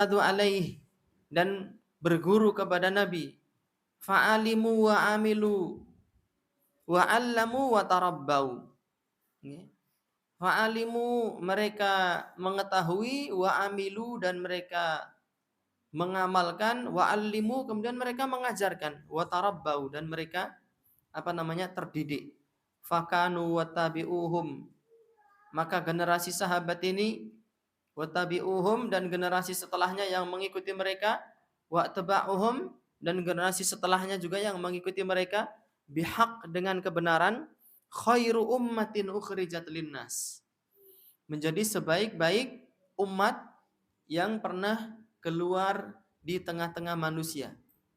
alaih, dan berguru kepada Nabi. Fa'alimu wa amilu wa 'allamu wa tarabbau. Fa'alimu, mereka mengetahui, wa amilu, dan mereka mengamalkan, wa 'allimu, kemudian mereka mengajarkan, wa tarabbau, dan mereka terdidik. Fakanu wa tabi'uhum, maka generasi sahabat ini, wa tabi'uhum, dan generasi setelahnya yang mengikuti mereka, wa taba'uhum, dan generasi setelahnya juga yang mengikuti mereka, bihaq, dengan kebenaran, khairu ummatin ukhrijat linnas, menjadi sebaik-baik umat yang pernah keluar di tengah-tengah manusia.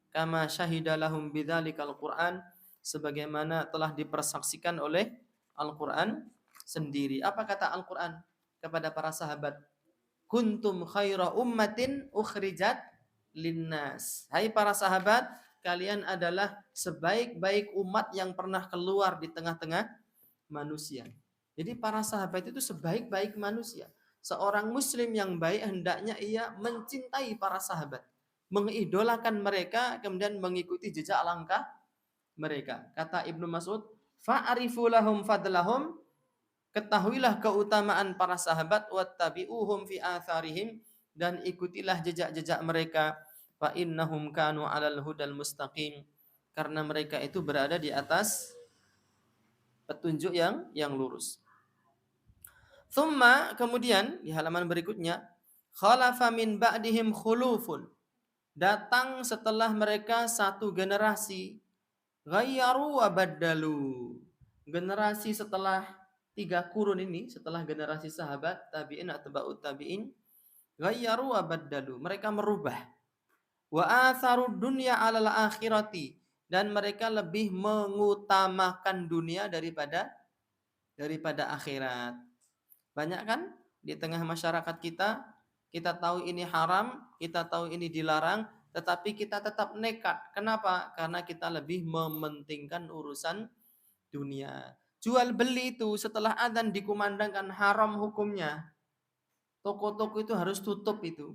Kama syahidalahum bidzalikal Qur'an, sebagaimana telah dipersaksikan oleh Al-Qur'an sendiri. Apa kata Al-Qur'an kepada para sahabat? Kuntum khaira ummatin ukhrijat linnas. Hai para sahabat, kalian adalah sebaik-baik umat yang pernah keluar di tengah-tengah manusia. Jadi para sahabat itu sebaik-baik manusia. Seorang muslim yang baik hendaknya ia mencintai para sahabat, mengidolakan mereka, kemudian mengikuti jejak langkah mereka. Kata Ibnu Mas'ud, fa'arifu lahum fadlahum, ketahuilah keutamaan para sahabat, wattabi'uhum fi atharihim, dan ikutilah jejak-jejak mereka, fa innahum kanu 'alal hudal mustaqim, karena mereka itu berada di atas petunjuk yang lurus. Thumma, kemudian di halaman berikutnya, khalafa min ba'dihim khulufun, datang setelah mereka satu generasi, ghayyaru wa baddalu, generasi setelah 3 kurun ini, setelah generasi sahabat, tabi'in, atba'ut tabi'in, ghayyaru wa baddalu, mereka merubah, wa atharu dunya 'alal akhirati, dan mereka lebih mengutamakan dunia daripada akhirat. Banyak kan di tengah masyarakat kita, kita tahu ini haram, kita tahu ini dilarang, tetapi kita tetap nekat. Kenapa? Karena kita lebih mementingkan urusan dunia. Jual beli itu setelah adzan dikumandangkan haram hukumnya. Toko-toko itu harus tutup itu.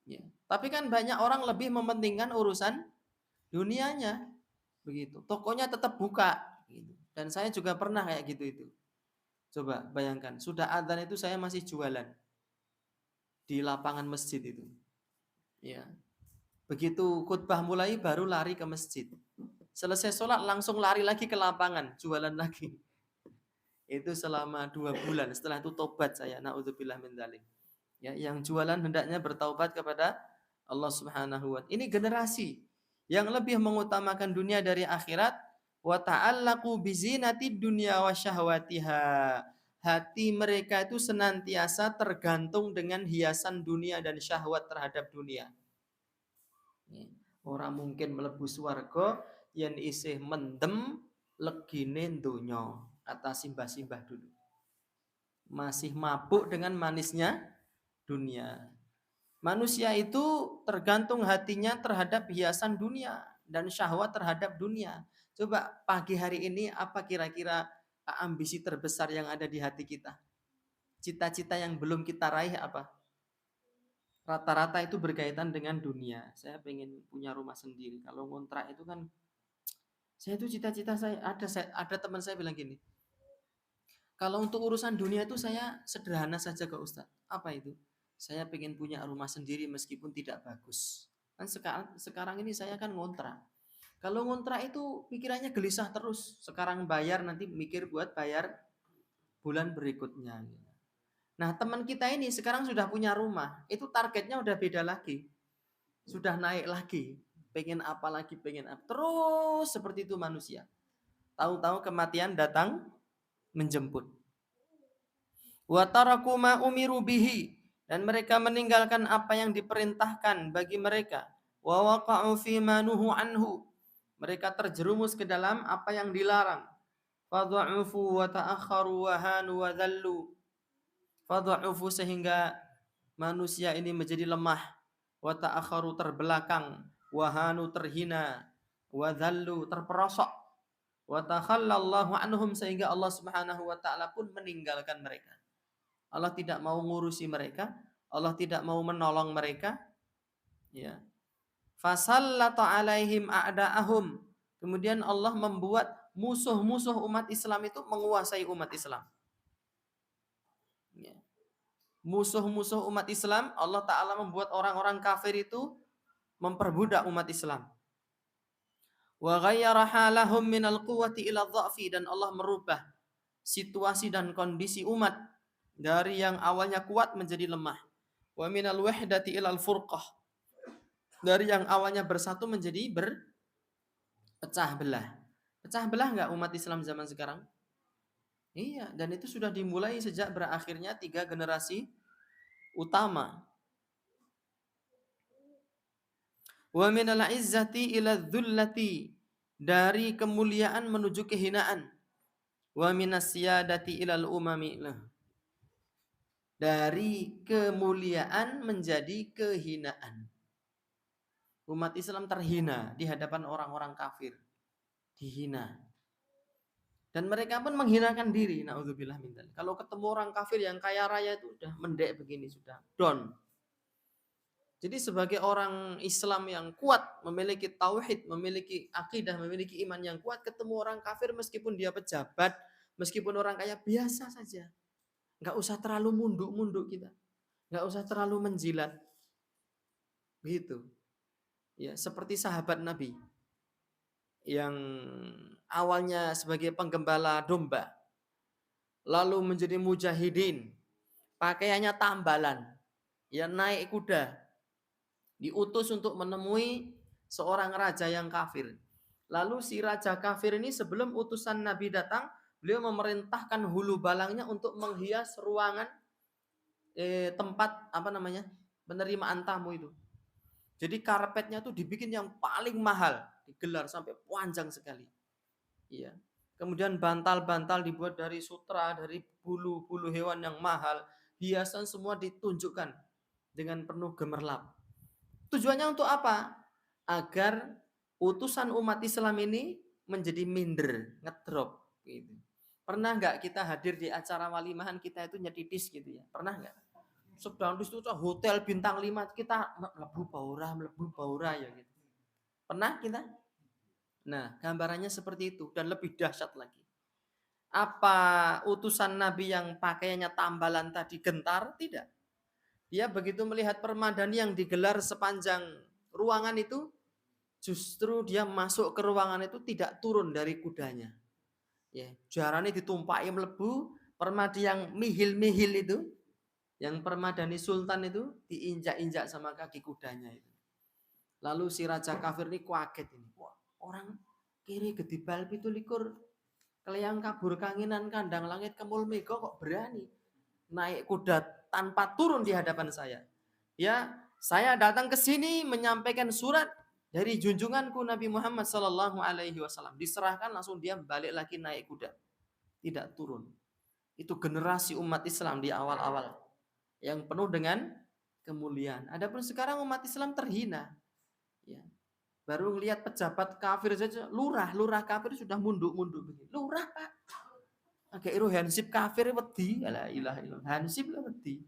Ya. Tapi kan banyak orang lebih mementingkan urusan dunianya. Begitu. Tokonya tetap buka. Gitu. Dan saya juga pernah kayak gitu itu. Coba bayangkan, sudah adzan itu saya masih jualan di lapangan masjid itu. Ya. Begitu khutbah mulai baru lari ke masjid. Selesai sholat langsung lari lagi ke lapangan, jualan lagi. Itu selama 2 bulan. Setelah itu tobat saya. Na'udzubillah min dzalik. Ya, yang jualan hendaknya bertaubat kepada Allah Subhanahu wa ta'ala. Ini generasi yang lebih mengutamakan dunia dari akhirat, wa ta'allaqu bizinati dunya wa syahwatiha. Hati mereka itu senantiasa tergantung dengan hiasan dunia dan syahwat terhadap dunia. Orang mungkin mlebu swarga yen isih mendem legine donya, kata simbah-simbah dulu. Masih mabuk dengan manisnya dunia. Manusia itu tergantung hatinya terhadap hiasan dunia dan syahwat terhadap dunia. Coba pagi hari ini apa kira-kira ambisi terbesar yang ada di hati kita? Cita-cita yang belum kita raih apa? Rata-rata itu berkaitan dengan dunia. Saya pengen punya rumah sendiri. Kalau ngontrak itu kan, saya itu cita-cita saya ada teman saya bilang gini. Kalau untuk urusan dunia itu saya sederhana saja ke Ustadz. Apa itu? Saya pengen punya rumah sendiri meskipun tidak bagus. Kan sekarang ini saya kan ngontrak. Kalau ngontrak itu pikirannya gelisah terus. Sekarang bayar, nanti mikir buat bayar bulan berikutnya. Nah, teman kita ini sekarang sudah punya rumah. Itu targetnya udah beda lagi. Sudah naik lagi. Pengen apa lagi, pengen apa. Terus seperti itu manusia. Tahu-tahu kematian datang menjemput. Wa taraku ma umiru bihi, dan mereka meninggalkan apa yang diperintahkan bagi mereka. Wa waqa'u fi ma nuhu anhu, mereka terjerumus ke dalam apa yang dilarang. Fadha'ufu wa ta'akharu wa hanu wa dhallu. Fadha'ufu, sehingga manusia ini menjadi lemah, wa ta'akharu terbelakang, wa hanu terhina, wa dhallu terperosok, wa takhallallahu anhum, sehingga Allah Subhanahu wa taala pun meninggalkan mereka. Allah tidak mau ngurusi mereka, Allah tidak mau menolong mereka, ya. Fasallata alaihim a'da'ahum. Kemudian Allah membuat musuh-musuh umat Islam itu menguasai umat Islam. Ya. Musuh-musuh umat Islam, Allah Ta'ala membuat orang-orang kafir itu memperbudak umat Islam. Wa ghayyara halahum minal quwwati ila dha'fi, dan Allah merubah situasi dan kondisi umat dari yang awalnya kuat menjadi lemah. Wa minal wahdati ilal furqah, dari yang awalnya bersatu menjadi berpecah belah. Pecah belah nggak umat Islam zaman sekarang? Iya, dan itu sudah dimulai sejak berakhirnya 3 generasi utama. Wa minal izzati ila dhullati, dari kemuliaan menuju kehinaan. Wa minas siyadati ilal umami, dari kemuliaan menjadi kehinaan. Umat Islam terhina di hadapan orang-orang kafir, dihina. Dan mereka pun menghinakan diri, naudzubillah min dzalik. Kalau ketemu orang kafir yang kaya raya itu udah mendek begini, sudah down. Jadi sebagai orang Islam yang kuat, memiliki tauhid, memiliki akidah, memiliki iman yang kuat, ketemu orang kafir meskipun dia pejabat, meskipun orang kaya, biasa saja. Nggak usah terlalu munduk-munduk kita. Nggak usah terlalu menjilat. Begitu. Ya, seperti sahabat Nabi yang awalnya sebagai penggembala domba, lalu menjadi mujahidin, pakaiannya tambalan, ya naik kuda, diutus untuk menemui seorang raja yang kafir. Lalu si raja kafir ini sebelum utusan Nabi datang, beliau memerintahkan hulu balangnya untuk menghias ruangan tempat penerimaan tamu itu. Jadi karpetnya tuh dibikin yang paling mahal, digelar sampai panjang sekali. Iya. Kemudian bantal-bantal dibuat dari sutra, dari bulu-bulu hewan yang mahal, hiasan semua ditunjukkan dengan penuh gemerlap. Tujuannya untuk apa? Agar utusan umat Islam ini menjadi minder, ngedrop gitu. Pernah nggak kita hadir di acara walimahan kita itu nyetitis gitu ya? Pernah nggak? Sedang itu hotel bintang 5 kita mlebu baura ya gitu. Pernah kita? Nah, gambarannya seperti itu dan lebih dahsyat lagi. Apa utusan Nabi yang pakaiannya tambalan tadi gentar? Tidak. Dia begitu melihat permadani yang digelar sepanjang ruangan itu, justru dia masuk ke ruangan itu tidak turun dari kudanya. Ya, jarane ditumpaki mlebu, permadi yang mihil-mihil itu, yang permadani sultan itu diinjak-injak sama kaki kudanya itu. Lalu si raja kafir ini kaget ini. Wah, orang kiri gedibal 17 keleyang kabur kanginan kandang langit kemul mega kok berani naik kuda tanpa turun di hadapan saya. Ya, saya datang ke sini menyampaikan surat dari junjunganku Nabi Muhammad sallallahu alaihi wasallam. Diserahkan langsung dia balik lagi naik kuda. Tidak turun. Itu generasi umat Islam di awal-awal yang penuh dengan kemuliaan. Adapun sekarang umat Islam terhina. Ya. Baru lihat pejabat kafir saja, lurah kafir sudah munduk-munduk begini. Lurah, Pak. Agak iru hansip kafir wedi, la ilaha illallah. Hansip lah wedi.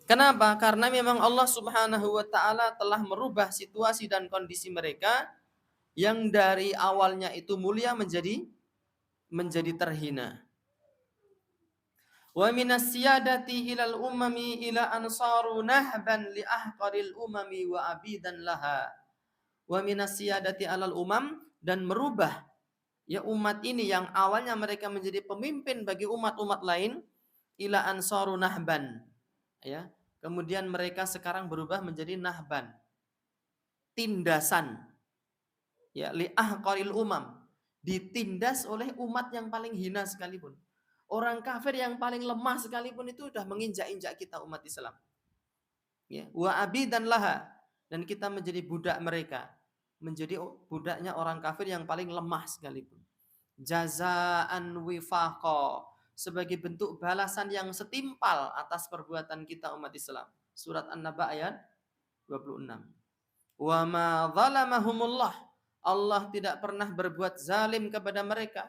Kenapa? Karena memang Allah Subhanahu wa taala telah merubah situasi dan kondisi mereka yang dari awalnya itu mulia menjadi terhina. Wa minas siyadati ilal umami ila ansaru nahban li ahqaril umami wa abidan laha. Wa minas siyadati alal umam, dan merubah ya umat ini yang awalnya mereka menjadi pemimpin bagi umat-umat lain, ila ansaru nahban. Ya, kemudian mereka sekarang berubah menjadi nahban, tindasan. Ya, li ahqaril umam, ditindas oleh umat yang paling hina sekalipun. Orang kafir yang paling lemah sekalipun itu sudah menginjak-injak kita umat Islam. Ya, wa abidan laha, dan kita menjadi budak mereka, menjadi budaknya orang kafir yang paling lemah sekalipun. Jazaan wifaqa, sebagai bentuk balasan yang setimpal atas perbuatan kita umat Islam. Surat An-Naba ayat 26. Wa ma zalamahumullah, Allah tidak pernah berbuat zalim kepada mereka.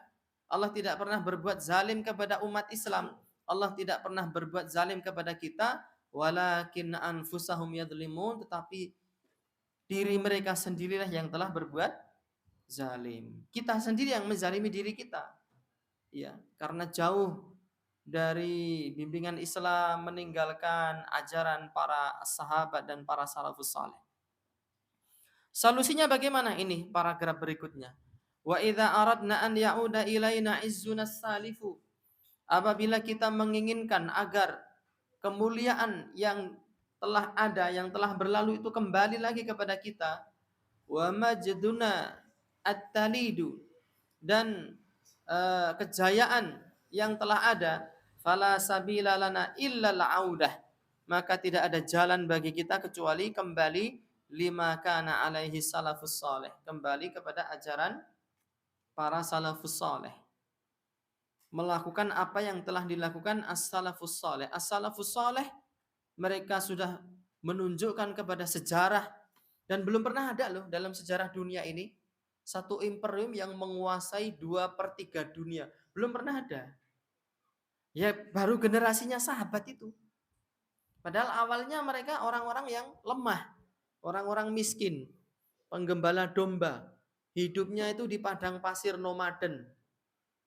Allah tidak pernah berbuat zalim kepada umat Islam. Allah tidak pernah berbuat zalim kepada kita. walakin anfusahum yadlimun, tetapi diri mereka sendirilah yang telah berbuat zalim. Kita sendiri yang menzalimi diri kita. Ya, karena jauh dari bimbingan Islam, meninggalkan ajaran para sahabat dan para salafus saleh. Solusinya bagaimana? Ini paragraf berikutnya. Wa idza aradna an ya'uda ilaina izzuna salifu. Apabila kita menginginkan agar kemuliaan yang telah ada, yang telah berlalu itu kembali lagi kepada kita, wa majduna at-talidu, dan kejayaan yang telah ada, fala sabila lana illa al-audah, maka tidak ada jalan bagi kita kecuali kembali lima kana alaihi salafus saleh, kembali kepada ajaran para salafus saleh, melakukan apa yang telah dilakukan as-salafus saleh. As-salafus saleh mereka sudah menunjukkan kepada sejarah, dan belum pernah ada loh dalam sejarah dunia ini satu imperium yang menguasai 2/3 dunia. Belum pernah ada. Ya baru generasinya sahabat itu. Padahal awalnya mereka orang-orang yang lemah, orang-orang miskin, penggembala domba. Hidupnya itu di padang pasir nomaden,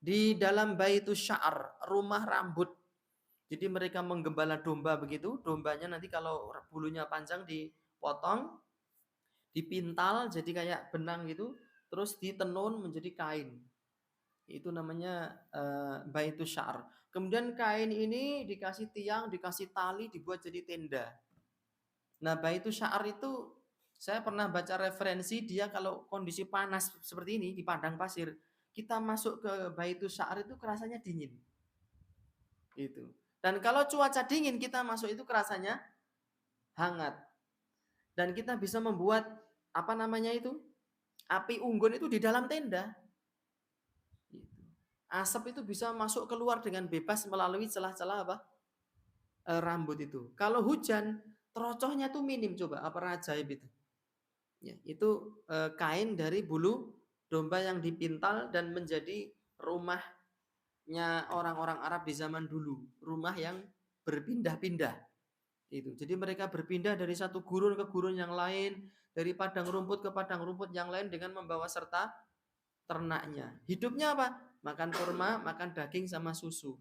di dalam baitus sya'ar, rumah rambut. Jadi mereka menggembala domba begitu, dombanya nanti kalau bulunya panjang dipotong, dipintal jadi kayak benang gitu, terus ditenun menjadi kain. Itu namanya baitus sya'ar. Kemudian kain ini dikasih tiang, dikasih tali, dibuat jadi tenda. Nah, baitus sya'ar itu saya pernah baca referensi, dia kalau kondisi panas seperti ini di padang pasir, kita masuk ke baitus sya'ar itu kerasanya dingin. Itu. Dan kalau cuaca dingin kita masuk itu kerasanya hangat. Dan kita bisa membuat apa namanya itu? Api unggun itu di dalam tenda. Asap itu bisa masuk keluar dengan bebas melalui celah-celah apa? Rambut itu. Kalau hujan, terocohnya tuh minim, coba apa ajaib itu. Ya, itu kain dari bulu domba yang dipintal dan menjadi rumahnya orang-orang Arab di zaman dulu, rumah yang berpindah-pindah. Itu. Jadi mereka berpindah dari satu gurun ke gurun yang lain, dari padang rumput ke padang rumput yang lain dengan membawa serta ternaknya. Hidupnya apa? Makan kurma, makan daging sama susu.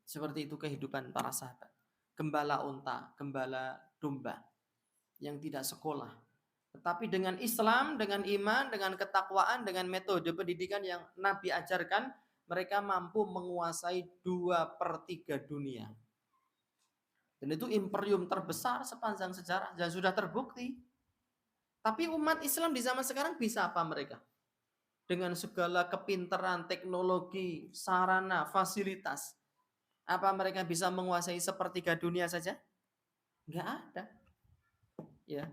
Seperti itu kehidupan para sahabat. Gembala unta, gembala domba yang tidak sekolah. Tetapi dengan Islam, dengan iman, dengan ketakwaan, dengan metode pendidikan yang Nabi ajarkan, mereka mampu menguasai 2/3 dunia. Dan itu imperium terbesar sepanjang sejarah dan sudah terbukti. Tapi umat Islam di zaman sekarang bisa apa mereka? Dengan segala kepintaran, teknologi, sarana, fasilitas. Apa mereka bisa menguasai 1/3 dunia saja? Enggak ada. Ya.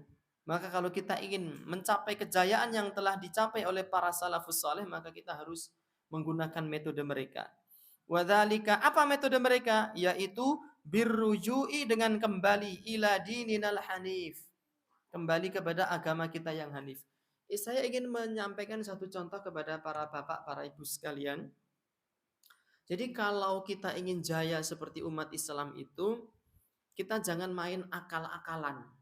Maka kalau kita ingin mencapai kejayaan yang telah dicapai oleh para salafus saleh, maka kita harus menggunakan metode mereka. Wadzalika, apa metode mereka? Yaitu birruju'i, dengan kembali ila dininal hanif. Kembali kepada agama kita yang hanif. Saya ingin menyampaikan satu contoh kepada para bapak, para ibu sekalian. Jadi kalau kita ingin jaya seperti umat Islam itu, kita jangan main akal-akalan.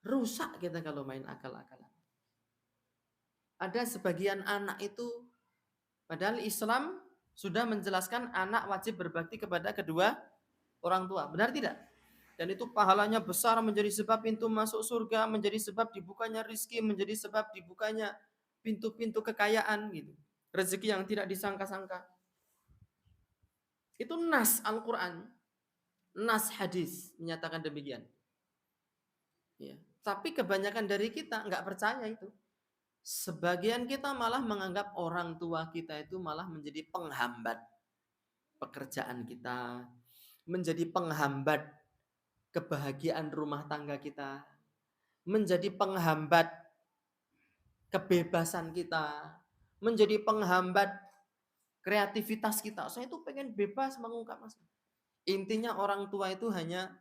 Rusak kita kalau main akal-akalan. Ada sebagian anak itu, padahal Islam sudah menjelaskan anak wajib berbakti kepada kedua orang tua. Benar tidak? Dan itu pahalanya besar, menjadi sebab pintu masuk surga, menjadi sebab dibukanya rizki, menjadi sebab dibukanya pintu-pintu kekayaan gitu. Rezeki yang tidak disangka-sangka. Itu nas Al-Quran, nas hadis menyatakan demikian. Ya. Tapi kebanyakan dari kita nggak percaya itu. Sebagian kita malah menganggap orang tua kita itu malah menjadi penghambat pekerjaan kita, menjadi penghambat kebahagiaan rumah tangga kita, menjadi penghambat kebebasan kita, menjadi penghambat kreativitas kita. Saya itu pengen bebas mengungkap masalah. Intinya orang tua itu hanya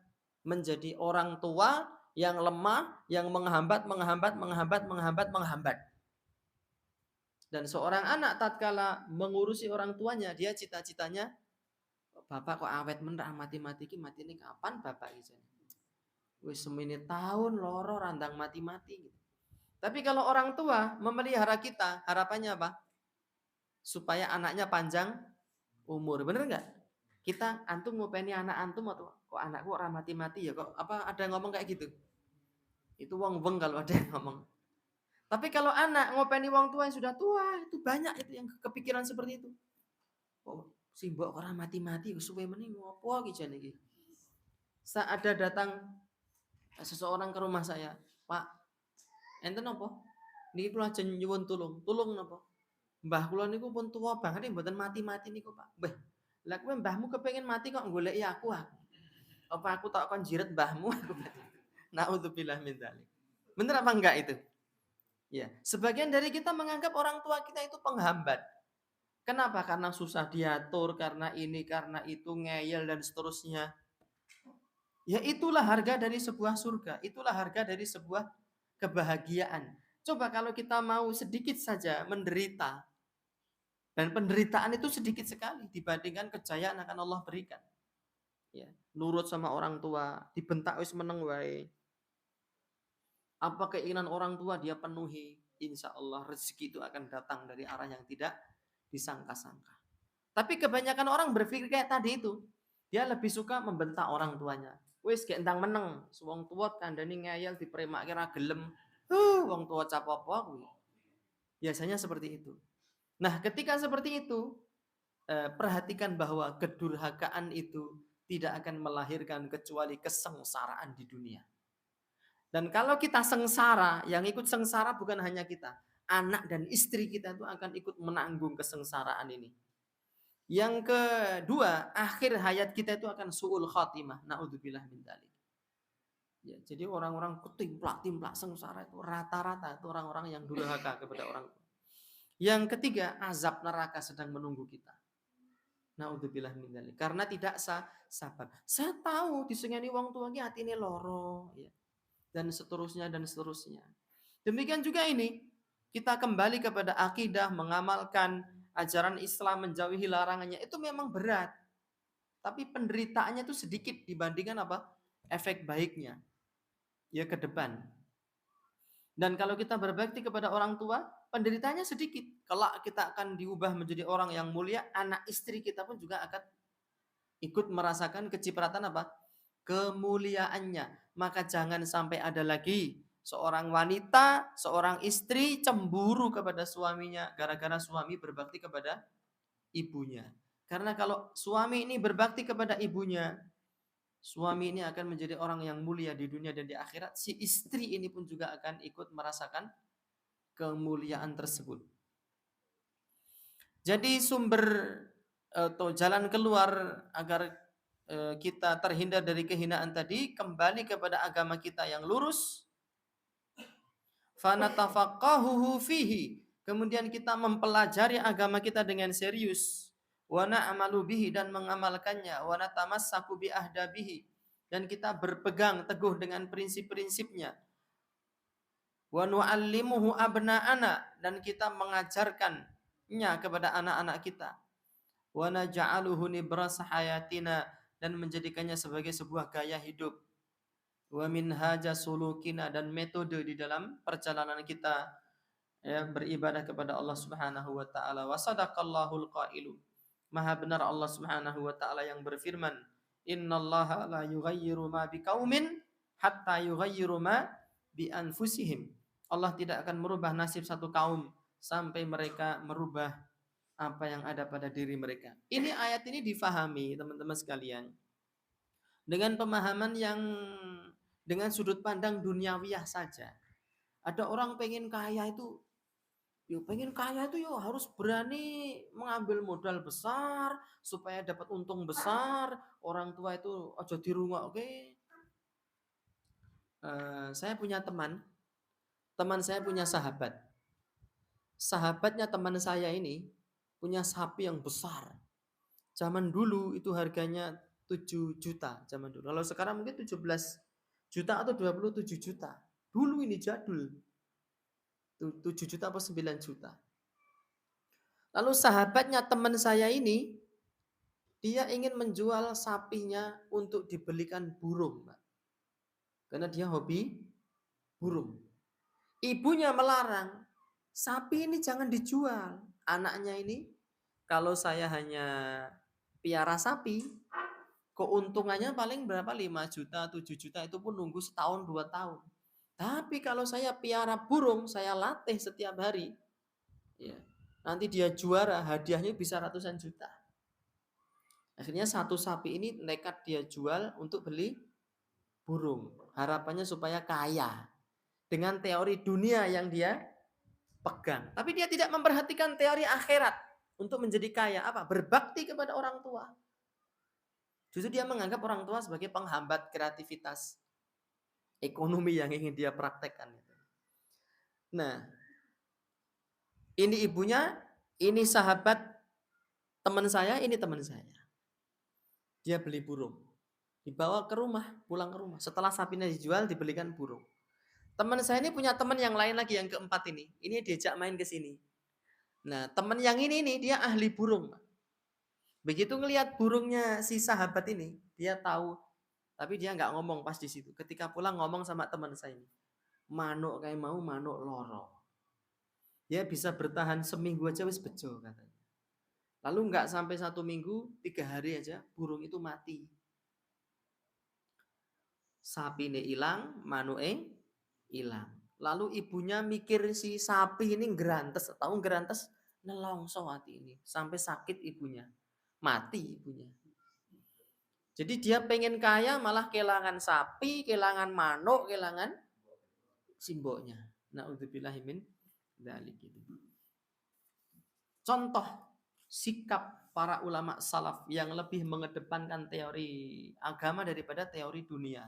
menjadi orang tua yang lemah, yang menghambat. Dan seorang anak tatkala mengurusi orang tuanya, dia cita-citanya Bapak kok awet men ra mati-mati iki matine kapan bapak iki jane. Wis semene tahun loro randang mati-mati gitu. Tapi kalau orang tua memelihara kita, harapannya apa? Supaya anaknya panjang umur. Bener nggak? Kita antum ngopeni anak antum atau kok anakku orang mati-mati ya kok apa ada yang ngomong kayak gitu? Itu wong-wong kalau ada yang ngomong. Tapi kalau anak ngopeni wong tua yang sudah tua, itu banyak itu yang kepikiran seperti itu. Oh, si mbok orang mati-mati suwe mending ngopo iki jane iki. Saat ada datang seseorang ke rumah saya, "Pak, enten apa? Niki kula ajeng nyuwun tulung. Tulung napa? Mbah kula niku pun tua banget mboten mati-mati niku, Pak." Mbah, lah kowe mbahmu kepengin mati kok goleki aku ah. Apa aku tak kon jiret mbahmu aku. Naudzubillah min dzalik. Bener apa enggak itu? Ya, sebagian dari kita menganggap orang tua kita itu penghambat. Kenapa? Karena susah diatur, karena ini, karena itu, ngeyel dan seterusnya. Ya itulah harga dari sebuah surga, itulah harga dari sebuah kebahagiaan. Coba kalau kita mau sedikit saja menderita, dan penderitaan itu sedikit sekali dibandingkan kejayaan akan Allah berikan. Ya, nurut sama orang tua, dibentak wis meneng wae. Apa keinginan orang tua dia penuhi, insya Allah rezeki itu akan datang dari arah yang tidak disangka-sangka. Tapi kebanyakan orang berpikir kayak tadi itu. Dia lebih suka membentak orang tuanya. Wis gek entang meneng, wong tua kandhani ngeyel dipremake ra gelem. Wong tua capopo kuwi. Biasanya seperti itu. Nah, ketika seperti itu, perhatikan bahwa kedurhakaan itu tidak akan melahirkan kecuali kesengsaraan di dunia. Dan kalau kita sengsara, yang ikut sengsara bukan hanya kita, anak dan istri kita itu akan ikut menanggung kesengsaraan ini. Yang kedua, akhir hayat kita itu akan su'ul khatimah. Na'udzubillah min dzalik. Ya, jadi orang-orang ketimplak-timplak sengsara itu rata-rata itu orang-orang yang durhaka kepada orang tua. Yang ketiga, azab neraka sedang menunggu kita. Na'udzubillah min dzalik. Karena tidak sabar. Saya tahu disengeni wong tua iki atine loro, ya. Dan seterusnya dan seterusnya. Demikian juga ini, kita kembali kepada akidah, mengamalkan ajaran Islam, menjauhi larangannya, itu memang berat. Tapi penderitaannya itu sedikit dibandingkan apa? Efek baiknya. Ya ke depan. Dan kalau kita berbakti kepada orang tua, penderitaannya sedikit. Kalau kita akan diubah menjadi orang yang mulia, anak istri kita pun juga akan ikut merasakan kecipratan apa? Kemuliaannya. Maka jangan sampai ada lagi seorang wanita, seorang istri cemburu kepada suaminya gara-gara suami berbakti kepada ibunya. Karena kalau suami ini berbakti kepada ibunya, suami ini akan menjadi orang yang mulia di dunia dan di akhirat. Si istri ini pun juga akan ikut merasakan kemuliaan tersebut. Jadi sumber atau jalan keluar agar kita terhindar dari kehinaan tadi, kembali kepada agama kita yang lurus. Fanatafaqahuhu fihi. Kemudian kita mempelajari agama kita dengan serius. Wa na'malu bihi, dan mengamalkannya. Wa natamassaku bi ahdabihi, dan kita berpegang teguh dengan prinsip-prinsipnya. Wa nu'allimuhu abna'ana, dan kita mengajarkannya kepada anak-anak kita. Wa naj'aluhu nibras hayatina, dan menjadikannya sebagai sebuah gaya hidup. Wa minhaja sulukina, dan metode di dalam perjalanan kita ya beribadah kepada Allah Subhanahu wa taala. Wa sadaqallahul qailu. Maha benar Allah Subhanahu wa taala yang berfirman, "Innallaha la yughayyiru ma biqaumin hatta yughayyiru ma bi anfusihim." Allah tidak akan merubah nasib satu kaum sampai mereka merubah apa yang ada pada diri mereka. Ini ayat ini difahami teman-teman sekalian dengan pemahaman yang dengan sudut pandang duniawiyah saja. Ada orang pengen kaya itu, harus berani mengambil modal besar supaya dapat untung besar. Orang tua itu aja dirungok, oke. Saya punya teman saya punya sahabat. Sahabatnya teman saya ini punya sapi yang besar. Zaman dulu itu harganya 7 juta zaman dulu. Kalau sekarang mungkin 17 juta atau 27 juta. Dulu ini jadul. 7 juta atau 9 juta. Lalu sahabatnya teman saya ini Dia ingin menjual sapinya untuk dibelikan burung, Mbak. Karena dia hobi burung. Ibunya melarang, sapi ini jangan dijual. Anaknya ini, kalau saya hanya piara sapi, keuntungannya paling berapa? 5 juta, 7 juta, itu pun nunggu setahun, 2 tahun. Tapi kalau saya piara burung, saya latih setiap hari, ya, nanti dia juara, hadiahnya bisa ratusan juta. Akhirnya satu sapi ini nekat dia jual untuk beli burung. Harapannya supaya kaya. Dengan teori dunia yang dia pegang. Tapi dia tidak memperhatikan teori akhirat. Untuk menjadi kaya apa? Berbakti kepada orang tua. Justru dia menganggap orang tua sebagai penghambat kreativitas ekonomi yang ingin dia praktekkan. Nah, ini ibunya, ini sahabat teman saya, ini teman saya. Dia beli burung. Dibawa ke rumah, pulang ke rumah. Setelah sapinya dijual, dibelikan burung. Teman saya ini punya teman yang lain lagi, yang keempat ini. Ini diajak main ke sini. Nah, teman yang ini nih, dia ahli burung. Begitu ngelihat burungnya si sahabat ini, dia tahu. Tapi dia nggak ngomong pas di situ. Ketika pulang ngomong sama teman saya ini. Manuk kayak mau, manuk loro. Dia bisa bertahan seminggu aja wis bejo katanya. Lalu nggak sampai 1 minggu, 3 hari aja burung itu mati. Sapi ini hilang, manuke hilang. Lalu ibunya mikir si sapi ini gerantes, tahu gerantes, nelongso hati ini, sampai sakit ibunya, mati ibunya. Jadi dia pengen kaya malah kehilangan sapi, kehilangan manuk, kehilangan simboknya. Na'udzubillahi min dzalik gitu. Contoh sikap para ulama salaf yang lebih mengedepankan teori agama daripada teori dunia.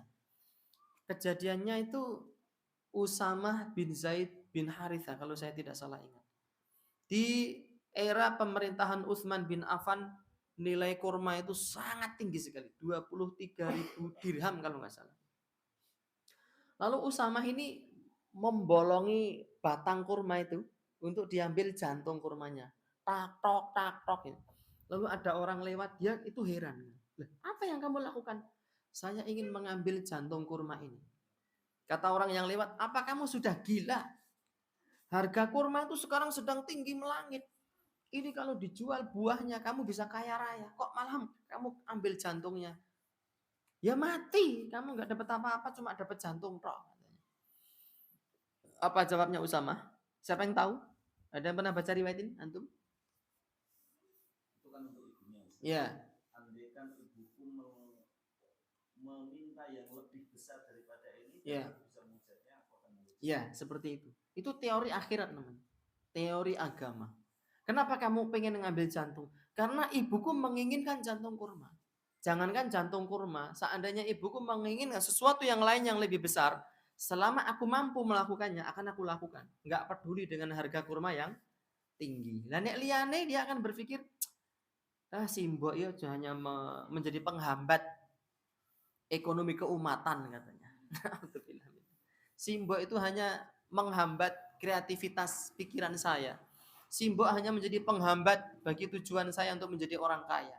Kejadiannya itu Usamah bin Zaid bin Haritha kalau saya tidak salah ingat. Di era pemerintahan Utsman bin Affan, nilai kurma itu sangat tinggi sekali, 23.000 dirham kalau nggak salah. Lalu Usamah ini membolongi batang kurma itu untuk diambil jantung kurmanya. Tak tok. Lalu ada orang lewat, dia itu heran. Apa yang kamu lakukan? Saya ingin mengambil jantung kurma ini. Kata orang yang lewat, apa kamu sudah gila? Harga kurma itu sekarang sedang tinggi melangit. Ini kalau dijual buahnya kamu bisa kaya raya. Kok malah kamu ambil jantungnya? Ya mati, kamu nggak dapat apa-apa, cuma dapat jantung tok. Apa jawabnya Usamah? Siapa yang tahu? Ada yang pernah baca riwayat ini? Antum? Itu kan untuk ibunya. Ya. Andaikan ibuku meminta yang lebih besar daripada ini, ya. Bisa mujadnya, aku akan mujad. Ya, seperti itu. Itu teori akhirat namanya. Teori agama. Kenapa kamu pengen ngambil jantung? Karena ibuku menginginkan jantung kurma. Jangankan jantung kurma, seandainya ibuku menginginkan sesuatu yang lain yang lebih besar, selama aku mampu melakukannya, akan aku lakukan. Nggak peduli dengan harga kurma yang tinggi. Lah nek liyane dia akan berpikir, si mbok ya hanya menjadi penghambat ekonomi keumatan katanya. Si mbok itu hanya menghambat kreativitas pikiran saya. Si mbok hanya menjadi penghambat bagi tujuan saya untuk menjadi orang kaya.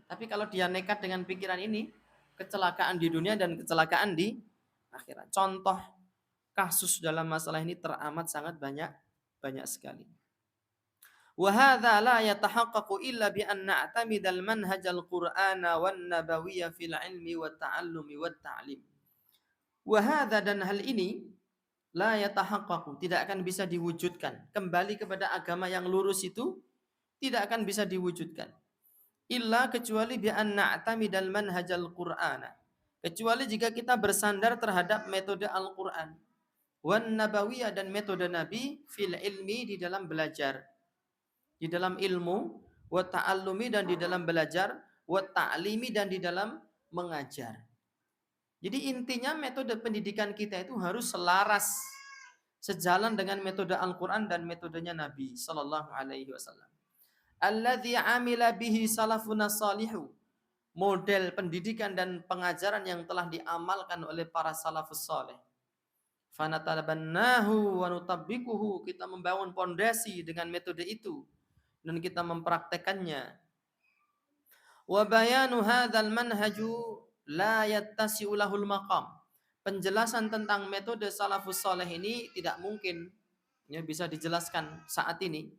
Tapi kalau dia nekat dengan pikiran ini, kecelakaan di dunia dan kecelakaan di akhirat. Contoh kasus dalam masalah ini teramat sangat banyak sekali. Wa hadza la yatahaqqaqu illa bi an na'tamida al-manhaj al-Qur'ana wan nabawiyya fil ilmi wat ta'allumi wat ta'lim. Wa hadza, dan hal ini la yatahaqqaqu, tidak akan bisa diwujudkan. Kembali kepada agama yang lurus itu tidak akan bisa diwujudkan. Illa, kecuali bi an na'tamidal manhajal Qur'ana, kecuali jika kita bersandar terhadap metode Al-Qur'an, wan nabawiyah, dan metode Nabi, fil ilmi, di dalam belajar, di dalam ilmu, wa ta'allumi, dan di dalam belajar, wa ta'limi, dan di dalam mengajar. Jadi intinya metode pendidikan kita itu harus selaras, sejalan dengan metode Al-Qur'an dan metodenya Nabi sallallahu alaihi wasallam. Alladzi amila bihi salafuna salihu, model pendidikan dan pengajaran yang telah diamalkan oleh para salafus saleh. Fanatabannahu wa nutabbiquhu, kita membangun pondasi dengan metode itu dan kita mempraktekannya. Wa bayanu hadzal manhaju la yattasi'u lahul maqam. Penjelasan tentang metode salafus saleh ini tidak mungkin ya bisa dijelaskan saat ini.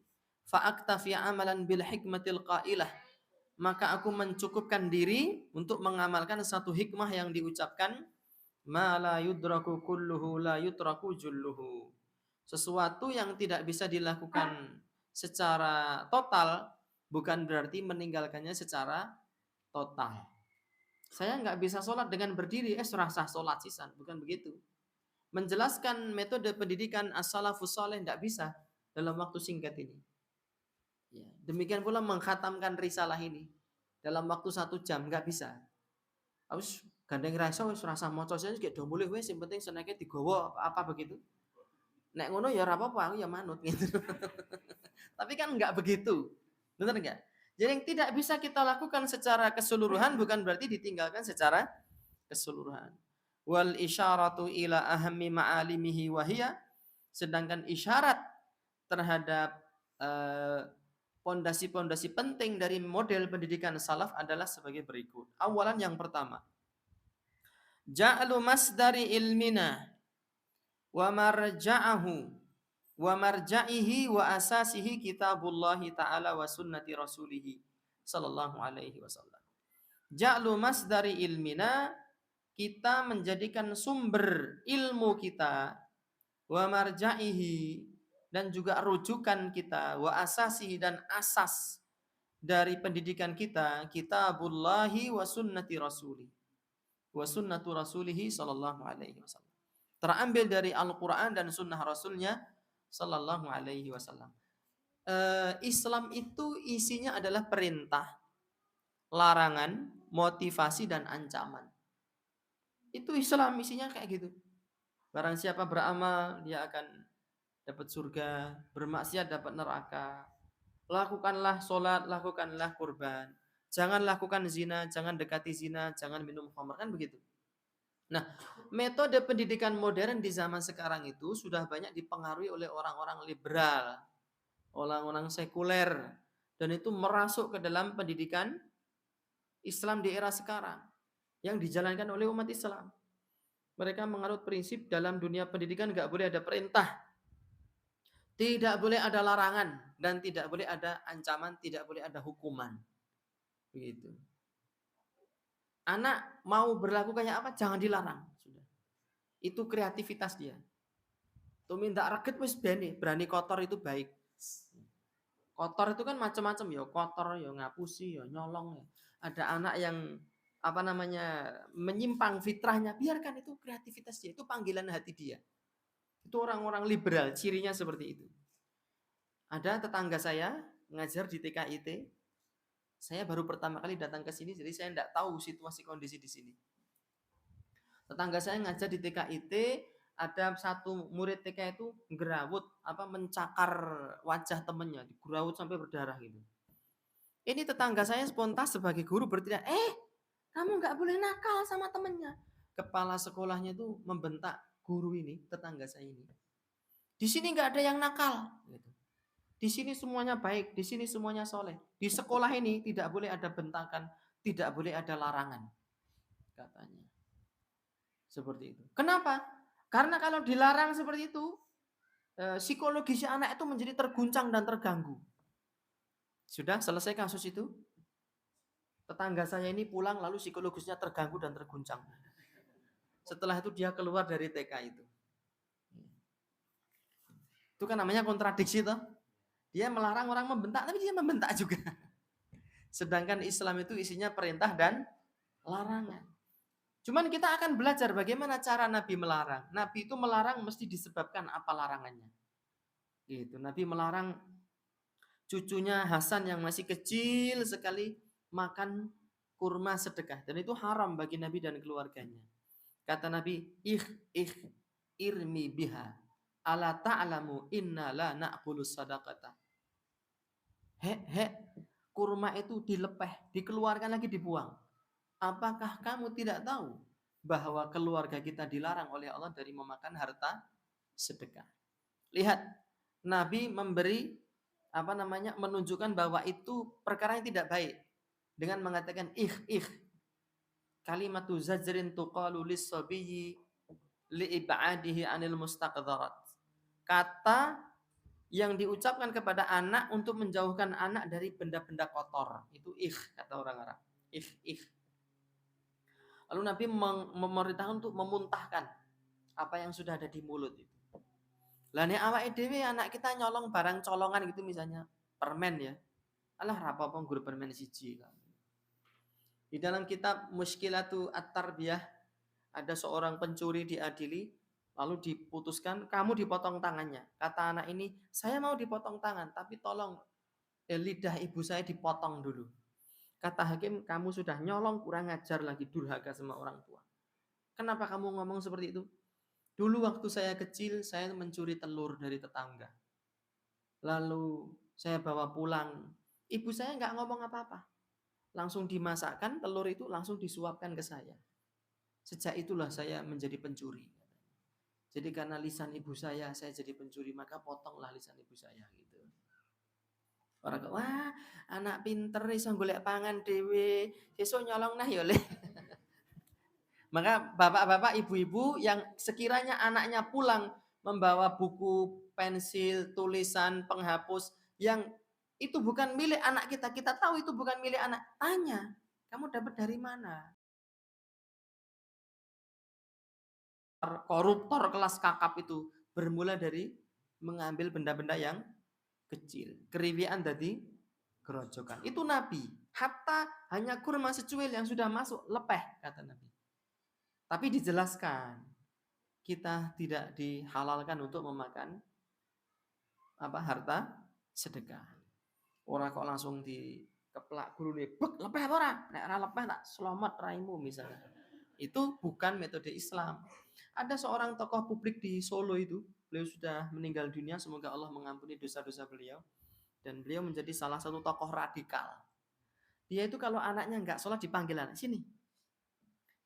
Fa aktafi amalan bil hikmatil qailah. Maka aku mencukupkan diri untuk mengamalkan satu hikmah yang diucapkan ma la yudraku kulluhu la yutraku julluhu. Sesuatu yang tidak bisa dilakukan secara total bukan berarti meninggalkannya secara total. Saya nggak bisa sholat dengan berdiri, serasa sholat sisan, bukan begitu. Menjelaskan metode pendidikan as-salafus saleh nggak bisa dalam waktu singkat ini. Ya, demikian pula mengkhatamkan risalah ini dalam waktu 1 jam nggak bisa. Harus gandeng rasa wis rasa maca saja gek do mulih wis sing penting seneke digawa apa begitu. Nek ngono ya ora apa-apa, aku ya manut gitu. Tapi kan nggak begitu. Benar nggak? Jadi yang tidak bisa kita lakukan secara keseluruhan bukan berarti ditinggalkan secara keseluruhan. Wal isyaratu ila ahammi ma'alimihi wahiyya, sedangkan isyarat terhadap pondasi-pondasi penting dari model pendidikan salaf adalah sebagai berikut. Awalan yang pertama, ja'lu masdari ilmina wa marja'ahu wa marja'ihi wa asasihi kitabullahi ta'ala wa sunnati rasulihi sallallahu alaihi wasallam. Ja'lu masdari ilmina, kita menjadikan sumber ilmu kita, wa marja'ihi, dan juga rujukan kita, wa asasihi, dan asas dari pendidikan kita, kitabullahi wa sunnati rasulihi wa sunnatu rasulihi sallallahu alaihi wasallam. Terambil dari Al-Quran dan sunnah Rasulnya sallallahu alaihi wasallam. Islam itu isinya adalah perintah, larangan, motivasi, dan ancaman. Itu Islam isinya kayak gitu. Barang siapa beramal, dia akan dapat surga, bermaksiat dapat neraka. Lakukanlah sholat, lakukanlah kurban. Jangan lakukan zina, jangan dekati zina, jangan minum khamr, kan begitu. Nah, metode pendidikan modern di zaman sekarang itu sudah banyak dipengaruhi oleh orang-orang liberal, orang-orang sekuler, dan itu merasuk ke dalam pendidikan Islam di era sekarang yang dijalankan oleh umat Islam. Mereka menganut prinsip dalam dunia pendidikan nggak boleh ada perintah, tidak boleh ada larangan, dan tidak boleh ada ancaman, tidak boleh ada hukuman. Begitu. Anak mau berlaku kayak apa, jangan dilarang. Sudah. Itu kreativitas dia. Tuh minta raket wis berani kotor itu baik. Kotor itu kan macam-macam ya, kotor ya, ngapusi ya, nyolong ya. Ada anak yang menyimpang fitrahnya, biarkan, itu kreativitas dia, itu panggilan hati dia. Itu orang-orang liberal, cirinya seperti itu. Ada tetangga saya ngajar di TKIT. Saya baru pertama kali datang ke sini, jadi saya tidak tahu situasi kondisi di sini. Tetangga saya ngajar di TKIT, ada satu murid TK itu gerawut, mencakar wajah temennya, digerawut sampai berdarah gitu. Ini tetangga saya spontan sebagai guru berteriak, kamu nggak boleh nakal sama temennya. Kepala sekolahnya itu membentak guru ini, tetangga saya ini. Di sini nggak ada yang nakal. Gitu. Di sini semuanya baik, di sini semuanya soleh. Di sekolah ini tidak boleh ada bentakan, tidak boleh ada larangan, katanya. Seperti itu. Kenapa? Karena kalau dilarang seperti itu, psikologisnya anak itu menjadi terguncang dan terganggu. Sudah selesai kasus itu? Tetangga saya ini pulang lalu psikologisnya terganggu dan terguncang. Setelah itu dia keluar dari TK itu. Itu kan namanya kontradiksi toh. Dia melarang orang membentak, tapi dia membentak juga. Sedangkan Islam itu isinya perintah dan larangan. Cuman kita akan belajar bagaimana cara Nabi melarang. Nabi itu melarang mesti disebabkan apa larangannya. Gitu. Nabi melarang cucunya Hasan yang masih kecil sekali makan kurma sedekah, dan itu haram bagi Nabi dan keluarganya. Kata Nabi, irmi biha ala ta'lamu inna la na'kulu sadaqata. Kurma itu dilepeh, dikeluarkan lagi, dibuang. Apakah kamu tidak tahu bahwa keluarga kita dilarang oleh Allah dari memakan harta sedekah? Lihat, Nabi memberi menunjukkan bahwa itu perkara yang tidak baik. dengan mengatakan kalimatu zajrin tuqalu lis-sabiyyi li'ib'adihi 'anil mustaqdharat. Kata yang diucapkan kepada anak untuk menjauhkan anak dari benda-benda kotor. Itu kata orang Arab. Lalu Nabi memerintahkan untuk memuntahkan apa yang sudah ada di mulut itu. Lah nek awake dhewe anak kita nyolong barang colongan gitu misalnya, permen ya. Alah rapopo nggur permen siji. Di dalam kitab Mushkilatu At-Tarbiyah ada seorang pencuri diadili, lalu diputuskan kamu dipotong tangannya. Kata anak ini, saya mau dipotong tangan, tapi tolong lidah ibu saya dipotong dulu. Kata hakim, kamu sudah nyolong, kurang ajar lagi, durhaka sama orang tua. Kenapa kamu ngomong seperti itu? Dulu waktu saya kecil, saya mencuri telur dari tetangga. Lalu saya bawa pulang. Ibu saya nggak ngomong apa-apa. Langsung dimasakkan, telur itu langsung disuapkan ke saya. Sejak itulah saya menjadi pencuri. Jadi karena lisan ibu saya jadi pencuri, maka potonglah lisan ibu saya gitu. Orang wah, anak pinter iso golek pangan dhewe, sesuk nyolong nah ya le. Maka bapak-bapak, ibu-ibu yang sekiranya anaknya pulang membawa buku, pensil, tulisan, penghapus yang itu bukan milik anak kita, kita tahu itu bukan milik anak, tanya, kamu dapat dari mana? Koruptor kelas kakap itu bermula dari mengambil benda-benda yang kecil. Keriwian dari gerojokan. Itu Nabi. Hatta hanya kurma secuil yang sudah masuk, lepeh, kata Nabi. Tapi dijelaskan, kita tidak dihalalkan untuk memakan harta sedekah. Orang kok langsung dikeplak guru nih, bek lepeh ora? Nek ora lepeh tak selamat raimu misalnya. Itu bukan metode Islam. Ada seorang tokoh publik di Solo itu, beliau sudah meninggal dunia, semoga Allah mengampuni dosa-dosa beliau. Dan beliau menjadi salah satu tokoh radikal. Dia itu kalau anaknya nggak sholat dipanggil anak, sini.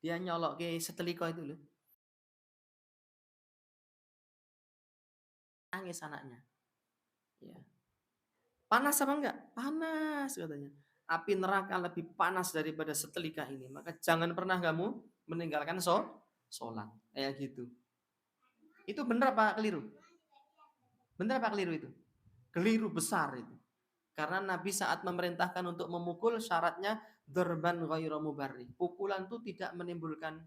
Dia nyolok ke seteliko itu loh. Nangis anaknya. Ya. Panas apa enggak? Panas katanya. Api neraka lebih panas daripada setelika ini. Maka jangan pernah kamu meninggalkan sholat. Kayak gitu. Itu benar apa keliru? Benar apa keliru itu? Keliru besar itu. Karena Nabi saat memerintahkan untuk memukul syaratnya dzarban ghairu mubarri. Pukulan itu tidak menimbulkan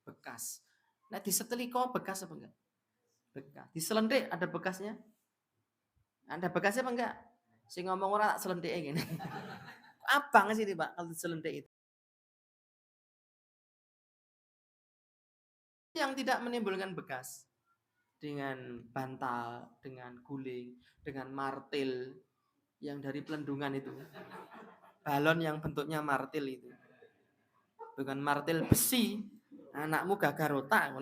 bekas. Nah, di seteliko bekas apa enggak? Bekas. Di selentik ada bekasnya? Ada bekasnya apa enggak? Si ngomong ora tak selentik ngene. Abang sih Pak kalau selentik itu. Yang tidak menimbulkan bekas dengan bantal, dengan guling, dengan martil yang dari pelendungan itu. Balon yang bentuknya martil itu. Bukan martil besi. Anakmu gagal otak.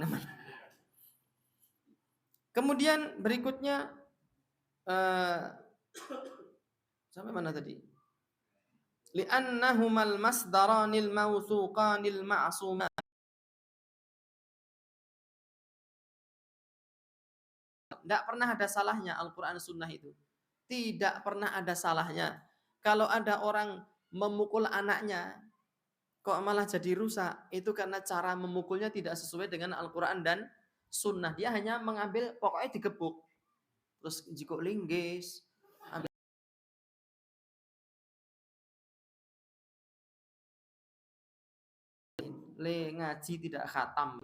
Kemudian berikutnya sampai mana tadi? Li'annahumal masdaranil mawsuqanil ma'suma. Tidak pernah ada salahnya Al-Quran Sunnah itu. Tidak pernah ada salahnya. Kalau ada orang memukul anaknya, kok malah jadi rusak, itu karena cara memukulnya tidak sesuai dengan Al-Quran dan Sunnah. Dia hanya mengambil, pokoknya digebuk. Terus jikuk linggis. Le ngaji tidak khatam.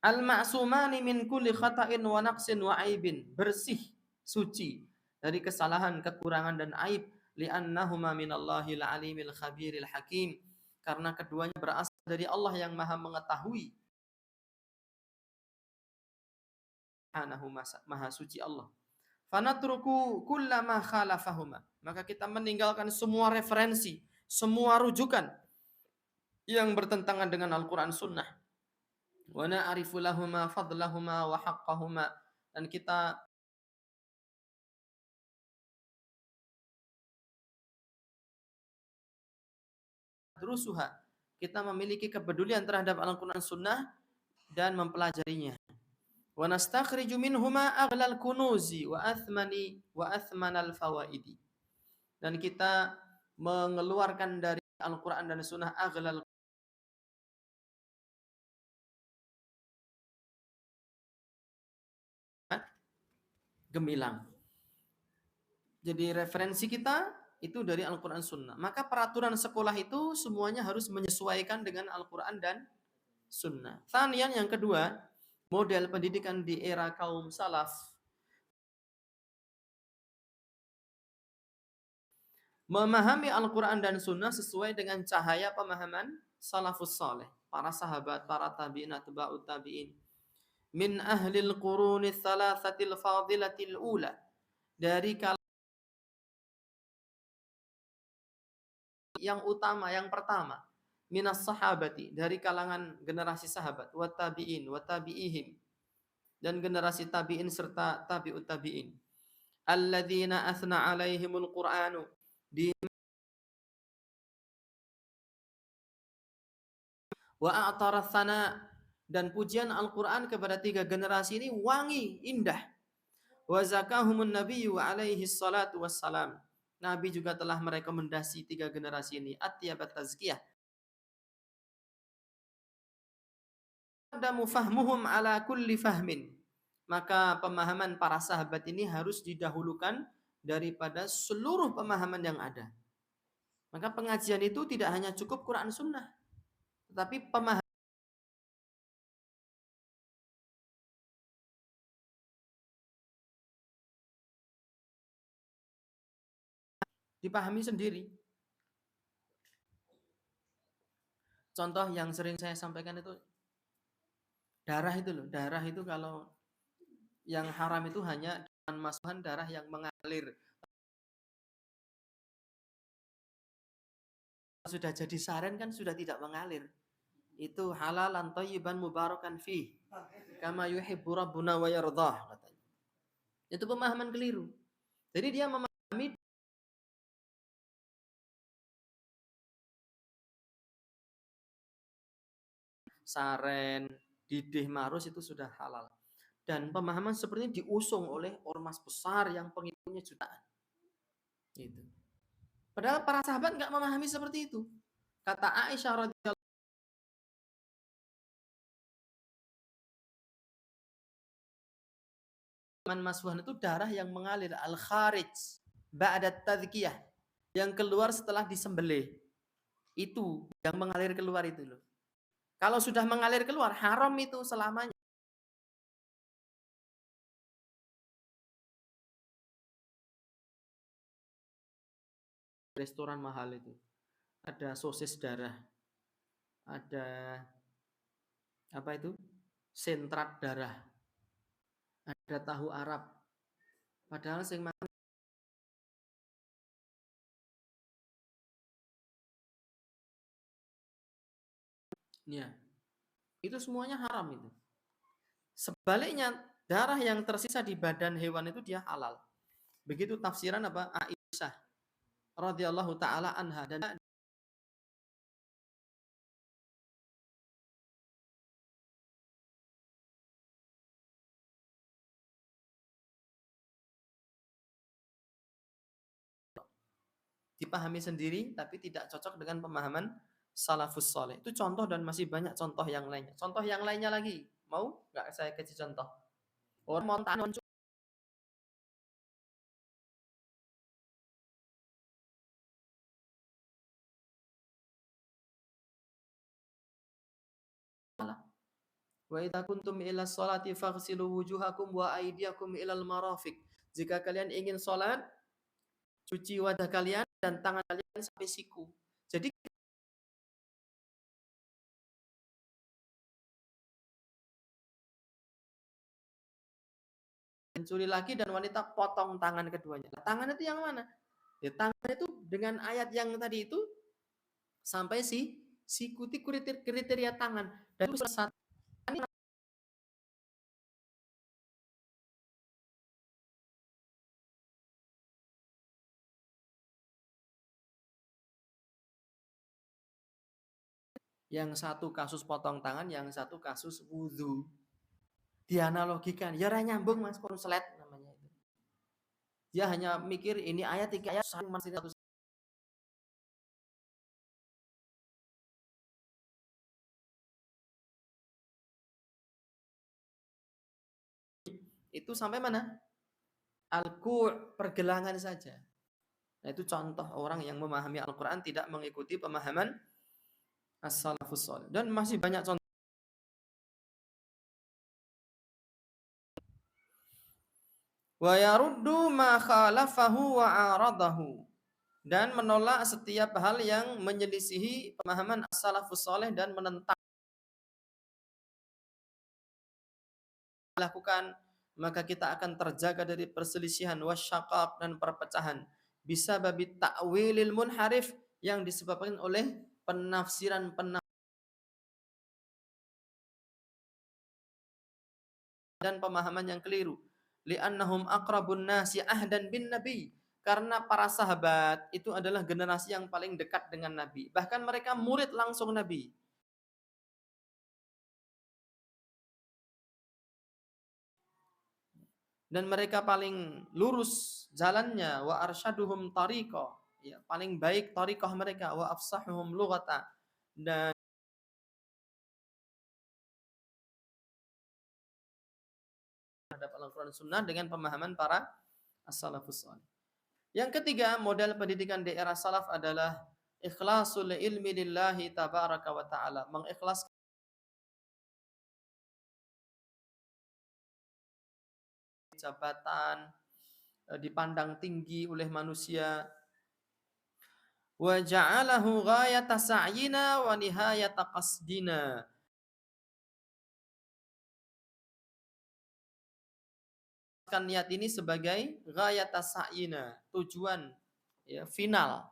Al-ma'sumani min kulli khata'in wa naqsin wa aibin. Bersih, suci dari kesalahan, kekurangan dan aib. Li'annahuma minallahil alimil khabiril hakim. Karena keduanya berasal dari Allah yang maha mengetahui. Maha suci Allah. Fanatruku kullama khalafahuma. Maka kita meninggalkan semua referensi, semua rujukan yang bertentangan dengan Al-Quran Sunnah. Wa na'rifu lahuma fadlahuma wa haqqahuma. Dan kita terusuha. Kita memiliki kepedulian terhadap Al-Quran Sunnah dan mempelajarinya. Wa nastakhriju minhuma aghlal kunuzi wa athmanal fawaidi. dan kita mengeluarkan dari Al-Quran dan Sunnah aghlal gemilang. Jadi referensi kita itu dari Al-Quran Sunnah. Maka peraturan sekolah itu semuanya harus menyesuaikan dengan Al-Quran dan Sunnah. Thanian yang kedua, model pendidikan di era kaum salaf. Memahami Al-Quran dan Sunnah sesuai dengan cahaya pemahaman salafus saleh. Para sahabat, para tabi'in, atba'ut tabi'in. Min ahlil quruni thalathatil fadilatil ula. Dari yang utama, yang pertama, minas sahabati, dari kalangan generasi sahabat, wa tabi'in, wa tabi'ihim, dan generasi tabi'in serta tabi'ut tabi'in. Alladzina athna alaihimul Qur'anu, di wa a'tara thana, dan pujian Al-Quran kepada tiga generasi ini wangi, indah. Wa zakahumun nabiyyu alaihi salatu wassalam. Nabi juga telah merekomendasi tiga generasi ini atyabat tazkiyah. Qaddamu fahmuhum ala kulli fahmin. Maka pemahaman para sahabat ini harus didahulukan daripada seluruh pemahaman yang ada. Maka pengajian itu tidak hanya cukup Quran Sunnah, tetapi pemahaman dipahami sendiri. Contoh yang sering saya sampaikan itu darah itu loh. Darah itu kalau yang haram itu hanya dengan masukan darah yang mengalir. Sudah jadi saren kan sudah tidak mengalir. Itu halalan thayyiban mubarakan fih. Kama yuhibbu rabbuna wa yardah, katanya. Itu pemahaman keliru. Jadi dia memahami saren, didih, marus itu sudah halal. Dan pemahaman seperti ini diusung oleh ormas besar yang pengikutnya jutaan. Gitu. Padahal para sahabat nggak memahami seperti itu. Kata Aisyah radhiyallahu anha, masfuhan itu darah yang mengalir, al-kharij ba'da tadhkiyah, yang keluar setelah disembelih. Itu yang mengalir keluar itu loh. Kalau sudah mengalir keluar, haram itu selamanya. Restoran mahal itu ada sosis darah, ada apa itu, sentrat darah, ada tahu Arab. Padahal sing makan ya, itu semuanya haram itu. Sebaliknya, darah yang tersisa di badan hewan itu dia halal. Begitu tafsiran apa Aisyah radhiyallahu taala anha. Dan dipahami sendiri tapi tidak cocok dengan pemahaman salafus soleh. Itu contoh dan masih banyak contoh yang lainnya. Contoh yang lainnya lagi. Mau nggak saya kasih contoh? Orang montan wa idza kuntum ila sholati faghsilu wujuhakum wa aydiyakum ilal marafiq. Jika kalian ingin sholat, cuci wajah kalian dan tangan kalian sampai siku. Jadi mencuri laki dan wanita potong tangan keduanya. Tangan itu yang mana? Ya, tangan itu dengan ayat yang tadi itu sampai siku itu kriteria tangan. Dan itu satu yang satu kasus potong tangan, yang satu kasus wudhu. Dianalogikan, ya nyambung mas, konslet namanya itu. Dia hanya mikir ini ayat 3 ayat saling satu. Itu sampai mana? Al-Qur', pergelangan saja. Nah, itu contoh orang yang memahami Al-Qur'an tidak mengikuti pemahaman as-salafus shalih. Dan masih banyak contoh. Wa yaruddu ma khalafahu wa aradahu, dan menolak setiap hal yang menyelisihi pemahaman as-salafus shalih dan menentang lakukan, maka kita akan terjaga dari perselisihan wasyaqaq dan perpecahan bisa babi ta'wilil munharif yang disebabkan oleh penafsiran dan pemahaman yang keliru. Li'annahum aqrabun nasi ahdan bin nabi, karena para sahabat itu adalah generasi yang paling dekat dengan Nabi. Bahkan mereka murid langsung Nabi. Dan mereka paling lurus jalannya, wa arsyaduhum tariqah, ya, paling baik tariqah mereka, wa afsahuhum lughata, dan terhadap Al-Quran Sunnah dengan pemahaman para as-salafus salih. Yang ketiga, model pendidikan di era salaf adalah ikhlasul ilmi lillahi tabaraka wa ta'ala, mengikhlaskan jabatan dipandang tinggi oleh manusia, wa ja'alahu ghayata sa'yina wa nihayata qasdina, kan niat ini sebagai ghayata sa'yina, tujuan ya, final,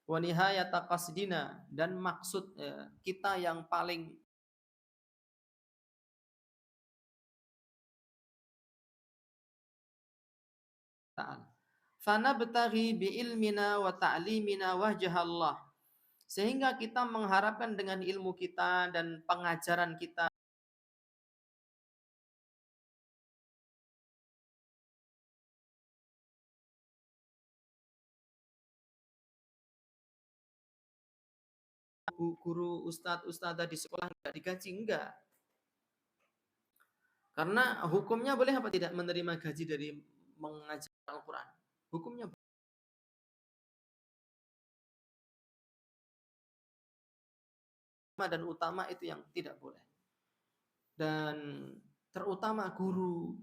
wa nihayata qasdina, dan maksud kita yang paling ta'ala. Fana betaghi bi ilmina wa ta'limina wajah Allah, sehingga kita mengharapkan dengan ilmu kita dan pengajaran kita guru ustadz ustadzah di sekolah nggak digaji, enggak, karena hukumnya boleh apa tidak menerima gaji dari mengajar Al-Quran, hukumnya dan utama itu yang tidak boleh. Dan terutama guru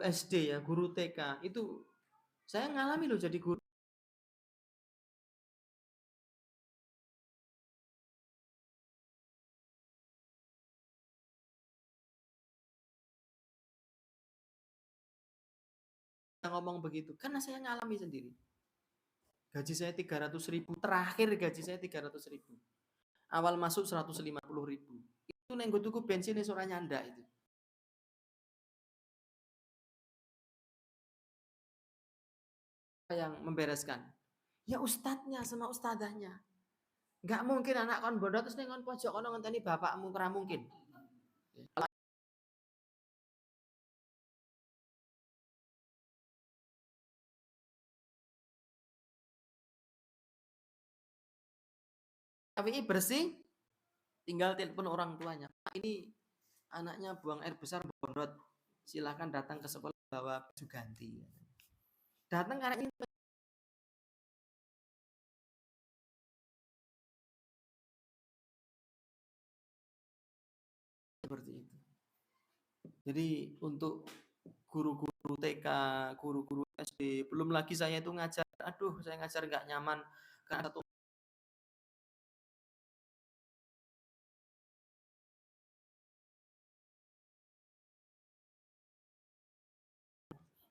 SD ya, guru TK itu saya ngalami loh jadi guru. Ngomong begitu karena saya ngalami sendiri. Gaji saya 300.000, terakhir gaji saya 300.000. Awal masuk 150.000. Itu nenggo tuku bensin ora nyanda itu. Yang membereskan? Ya ustadznya sama ustadzahnya. Enggak mungkin anak kon bodoh terus nengon pojok kono ngenteni bapakmu, ora mungkin. Tapi bersih, tinggal telepon orang tuanya. Ini anaknya buang air besar bondot, silakan datang ke sekolah bawa baju ganti. Datang karena ini seperti itu. Jadi untuk guru-guru TK, guru-guru SD, belum lagi saya itu ngajar, aduh saya ngajar nggak nyaman karena satu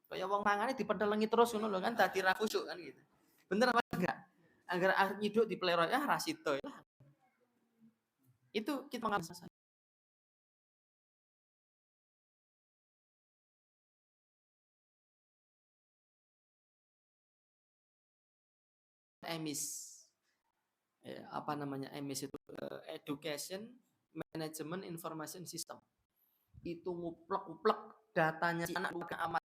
kayak wong mangane dipedelengi terus ngono lho kan dadi ra khusyuk kan gitu. Bener apa enggak? Agar nyiduk dipelero ya rasito ya. Itu kita mengalami emis. Apa namanya emis itu education management information system. Itu nguplek-nguplek datanya si anak bukan amat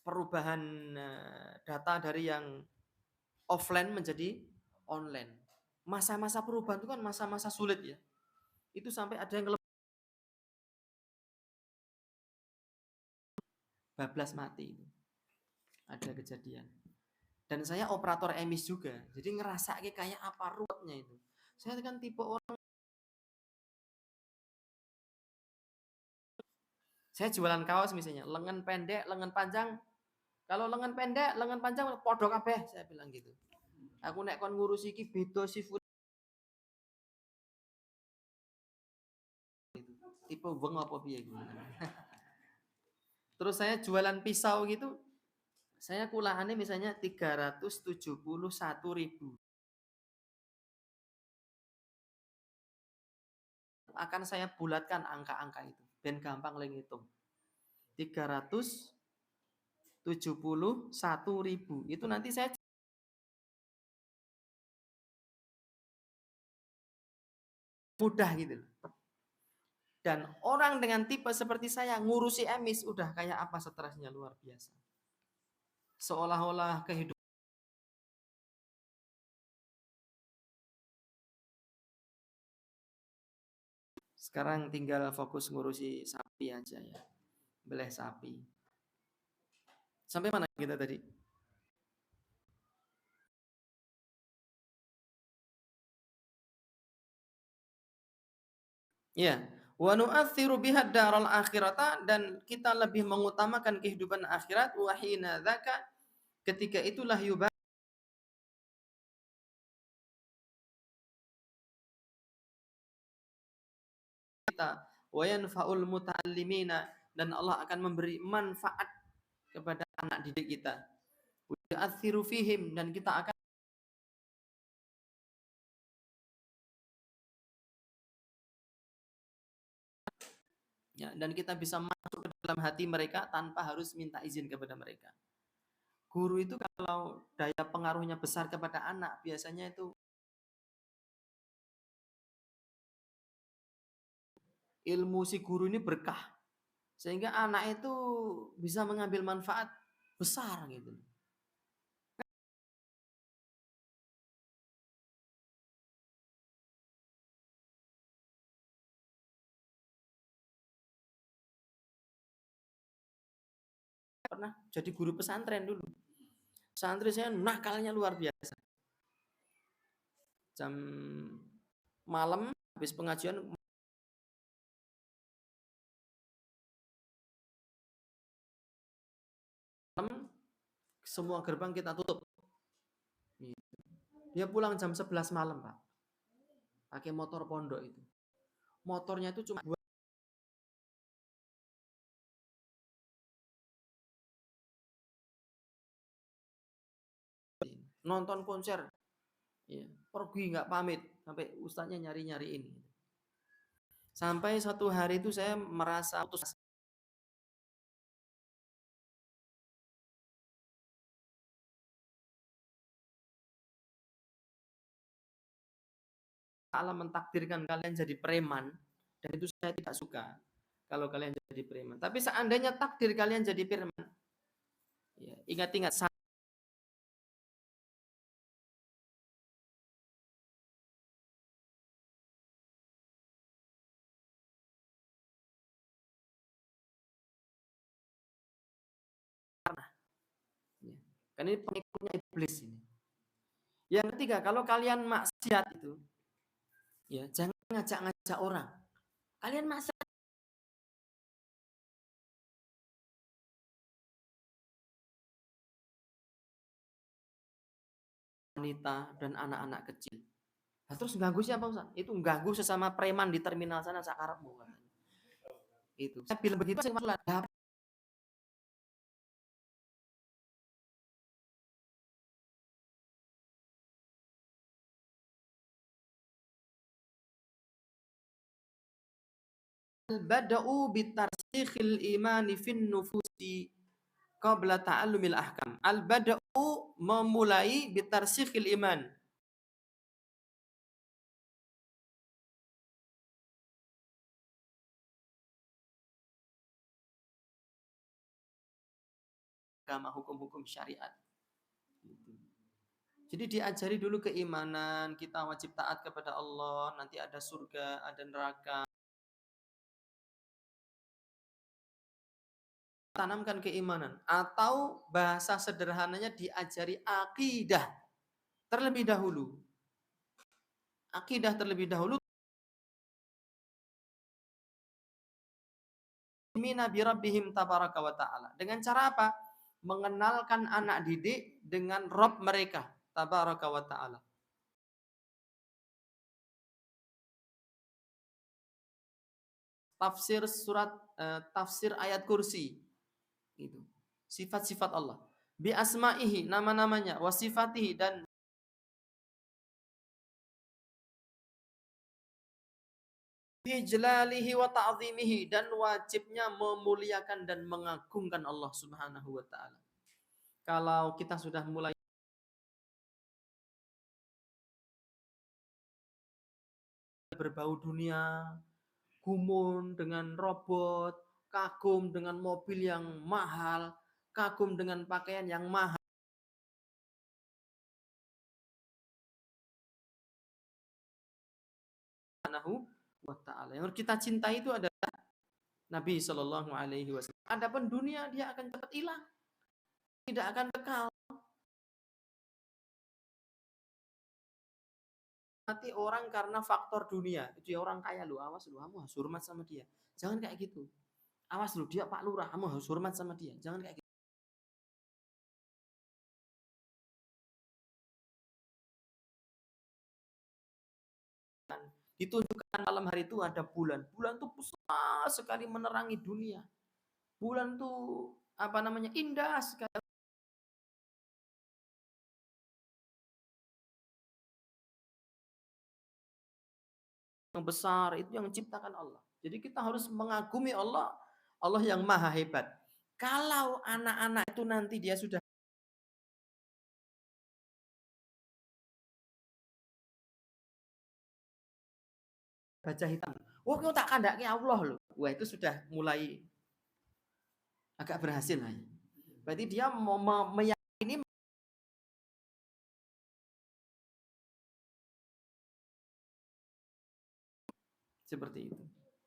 perubahan data dari yang offline menjadi online. Masa-masa perubahan itu kan masa-masa sulit ya. Itu sampai ada yang bablas mati itu. Ada kejadian. Dan saya operator emis juga. Jadi ngerasa kayak apa ruwetnya itu. Saya kan tipe orang, saya jualan kaos misalnya, lengan pendek, lengan panjang. Kalau lengan pendek, lengan panjang podo kabeh, saya bilang gitu. Aku nek kon ngurus iki beda sifat itu. Tipe weng apa piye gitu. Terus saya jualan pisau gitu, saya kulahannya misalnya 371.000. Akan saya bulatkan angka-angka itu. Ben gampang le ngitung. 371.000. Itu nanti saya mudah gitu. Dan orang dengan tipe seperti saya ngurusi emis udah kayak apa stresnya luar biasa. Seolah-olah kehidupan sekarang tinggal fokus ngurusi sapi aja ya. Beleh sapi. Sampai mana kita tadi? Ya, wa nu'atsiru biha daral akhirata, dan kita lebih mengutamakan kehidupan akhirat wa hina dzaka, ketika itulah kita wa yanfa'ul muta'allimina, dan Allah akan memberi manfaat kepada anak didik kita. Wa yu'atsiru fihim, dan kita akan ya, dan kita bisa masuk ke dalam hati mereka tanpa harus minta izin kepada mereka. Guru itu kalau daya pengaruhnya besar kepada anak, biasanya itu ilmu si guru ini berkah. Sehingga anak itu bisa mengambil manfaat besar gitu. Pernah jadi guru pesantren dulu. Santri saya nakalnya luar biasa. Jam malam habis pengajian malam, semua gerbang kita tutup. Dia pulang jam 11 malam, Pak. Pakai motor pondok itu. Motornya itu cuma nonton konser. Ya, pergi nggak pamit sampai ustaznya nyari-nyariin. Sampai satu hari itu saya merasa putus Allah mentakdirkan kalian jadi preman, dan itu saya tidak suka kalau kalian jadi preman. Tapi seandainya takdir kalian jadi preman, ya, ingat-ingat ya. Kan ini pengikutnya iblis ini. Yang ketiga, kalau kalian maksiat itu, ya jangan ngajak-ngajak orang. Kalian maksiat wanita dan anak-anak kecil. Nah, terus ganggu siapa Ustaz? Itu ganggu sesama preman di terminal sana sakarepmu. Itu. Saya bilang begitu saya masalah. Al-bada'u bitarsikhil imani fin nufusi qabla ta'allumil ahkam. Al-bada'u memulai bitarsikhil iman. agama, hukum-hukum syariat. Jadi diajari dulu keimanan, kita wajib taat kepada Allah, nanti ada surga, ada neraka. Tanamkan keimanan. Atau bahasa sederhananya diajari akidah terlebih dahulu. Akidah terlebih dahulu. Nabi Rabbihim tabaraka wa ta'ala. Dengan cara apa? Mengenalkan anak didik dengan Rabb mereka tabaraka wa ta'ala. Tafsir ayat kursi itu. Sifat-sifat Allah. Bi asma'ihi, nama-namanya, wa sifatihi, dan ijlalihi wa ta'zimihi, dan wajibnya memuliakan dan mengagungkan Allah Subhanahu wa taala. Kalau kita sudah mulai berbau dunia, gumun dengan robot, kagum dengan mobil yang mahal, kagum dengan pakaian yang mahal, Subhanahu wa taala. Yang harus kita cintai itu adalah Nabi Shallallahu alaihi wasallam. Adapun dunia dia akan cepat hilang. Tidak akan kekal. Mati orang karena faktor dunia. Dia orang kaya lu, awas lu, kamu harus hormat sama dia. Jangan kayak gitu. Awas lu, dia Pak Lurah, kamu harus hormat sama dia. Jangan kayak gitu. Ditunjukkan malam hari itu ada bulan. Bulan tuh besar sekali menerangi dunia. Bulan tuh indah sekali. Yang besar itu yang diciptakan Allah. Jadi kita harus mengagumi Allah, Allah yang maha hebat. Kalau anak-anak itu nanti dia sudah baca hitam, wah kau tak kandaknya Allah loh. Wah itu sudah mulai agak berhasil lah. Berarti dia mau meyakini seperti itu.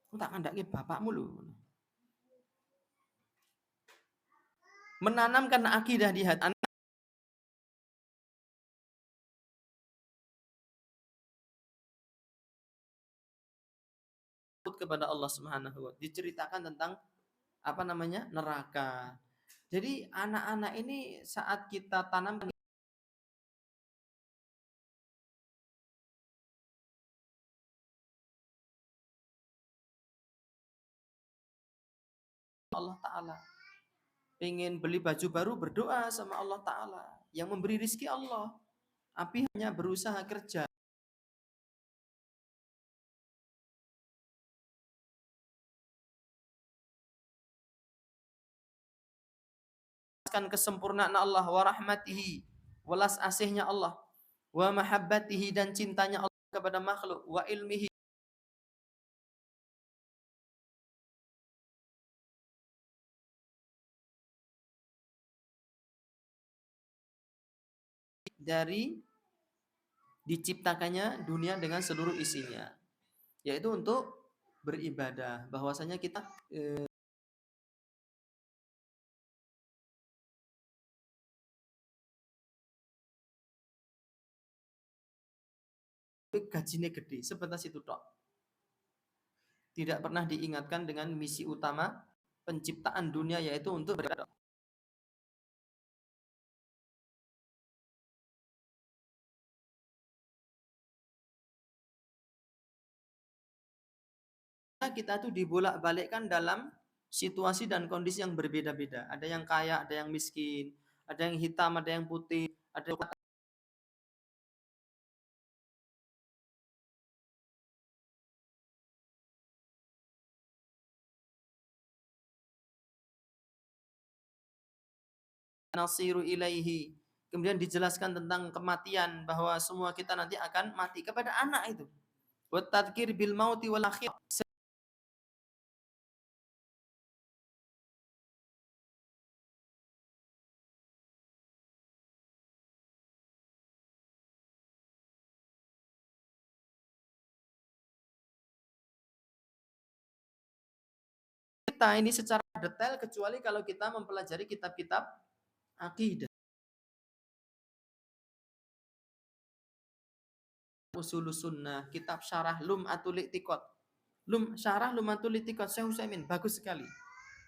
Kau tak kandaknya bapakmu loh. Menanamkan akidah di hati anak kepada Allah Subhanahu wa taala. Diceritakan tentang neraka. Jadi anak-anak ini saat kita tanamkan Allah Ta'ala. Pengen beli baju baru, berdoa sama Allah Ta'ala. Yang memberi rizki Allah. Api hanya berusaha kerja. Kesempurnaan Allah wa rahmatihi, welas asihnya Allah, wa mahabbatihi, dan cintanya Allah kepada makhluk, wa ilmihi, dari diciptakannya dunia dengan seluruh isinya, yaitu untuk beribadah. Bahwasanya kita gajinya gede, sebatas itu tok. Tidak pernah diingatkan dengan misi utama penciptaan dunia, yaitu untuk beribadah. Kita tuh dibolak-balikkan dalam situasi dan kondisi yang berbeda-beda. Ada yang kaya, ada yang miskin, ada yang hitam, ada yang putih, ada yang nasiru ilaihi. Kemudian dijelaskan tentang kematian, bahwa semua kita nanti akan mati, kepada anak itu. Wa tadhkir bil mauti wal akhir. kita ini secara detail kecuali kalau kita mempelajari kitab-kitab akidah. Usulus Sunnah, kitab syarah Lum'atul I'tiqad. Syarah Lum'atul I'tiqad Syekh Utsaimin bagus sekali.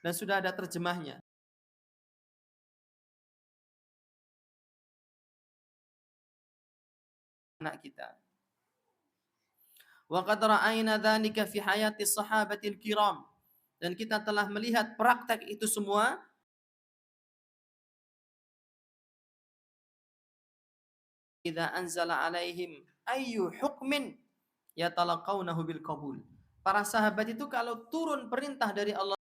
Dan sudah ada terjemahnya. Anak kita. Wa qad ra'ayna dzalika fi hayati sahabatil kiram. Dan kita telah melihat praktek itu semua idza anzala alaihim ayyu hukmin yatalaqawnahu bil qabul. Para sahabat itu kalau turun perintah dari Allah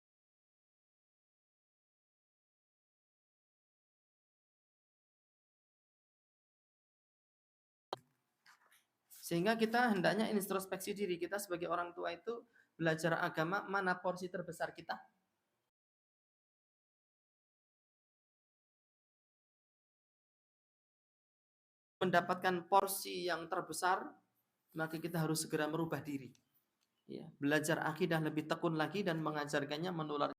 sehingga kita hendaknya introspeksi diri kita sebagai orang tua itu belajar agama mana porsi terbesar kita. Mendapatkan porsi yang terbesar, maka kita harus segera merubah diri. Ya, belajar akidah lebih tekun lagi dan mengajarkannya menular.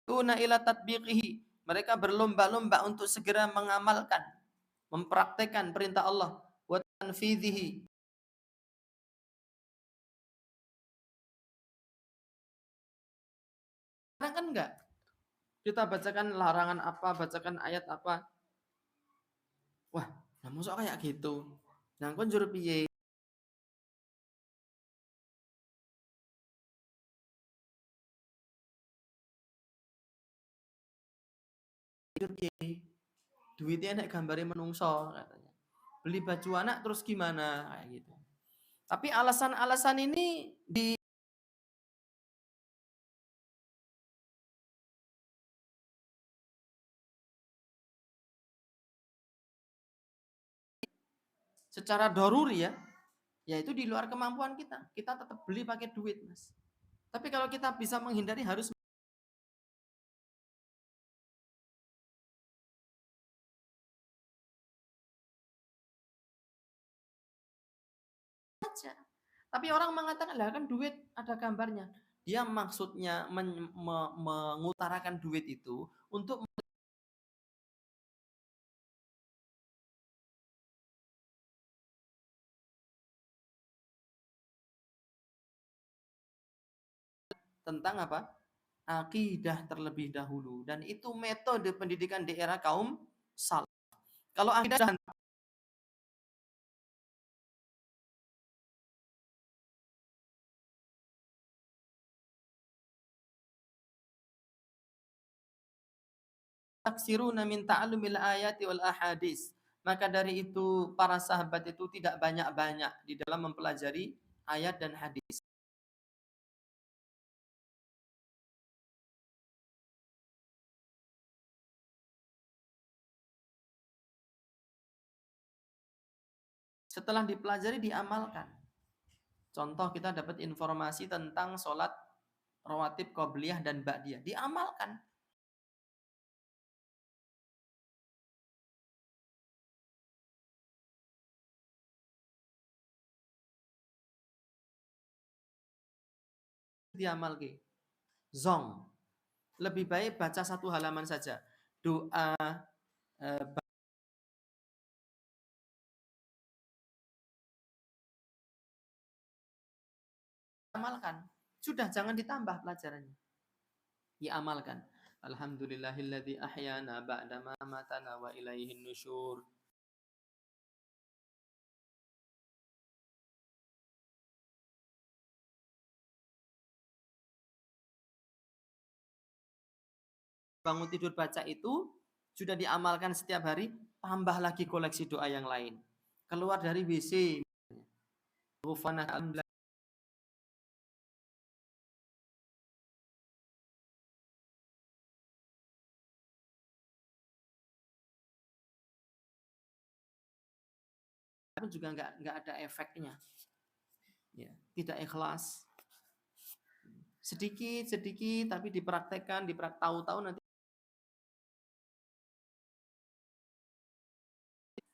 Tuna ila tatbiqihi. Mereka berlomba-lomba untuk segera mengamalkan, mempraktekkan perintah Allah. Wa tanfidhihi. Karena kan enggak. Kita bacakan larangan apa, bacakan ayat apa. Wah, nah masa kayak gitu. Nah, kon juru piye? Duitnya enak gambarnya menungso katanya. Beli baju anak terus gimana kayak gitu. Tapi alasan-alasan ini secara doruri ya, yaitu di luar kemampuan kita. Kita tetap beli pakai duit, Mas. Tapi kalau kita bisa menghindari harus saja. Tapi orang mengatakan, lah kan duit ada gambarnya. Dia maksudnya mengutarakan duit itu untuk tentang apa? Akidah terlebih dahulu. Dan itu metode pendidikan di era kaum salaf. Kalau akidah taksiruna min ta'allumil ayati wal ahadis. Maka dari itu para sahabat itu tidak banyak-banyak di dalam mempelajari ayat dan hadis. Setelah dipelajari diamalkan. Contoh kita dapat informasi tentang sholat rawatib qobliyah dan ba'diyah. Diamalkan. Diamalkan. Zong. Lebih baik baca satu halaman saja. Doa amalkan. Sudah, jangan ditambah pelajarannya. Diamalkan. Alhamdulillahilladzi ahyana ba'dama matana wa ilaihin nusyur. Bangun tidur baca itu sudah diamalkan setiap hari, tambah lagi koleksi doa yang lain. Keluar dari WC, juga nggak ada efeknya, ya, tidak ikhlas, sedikit tapi dipraktekkan, tahu-tahu nanti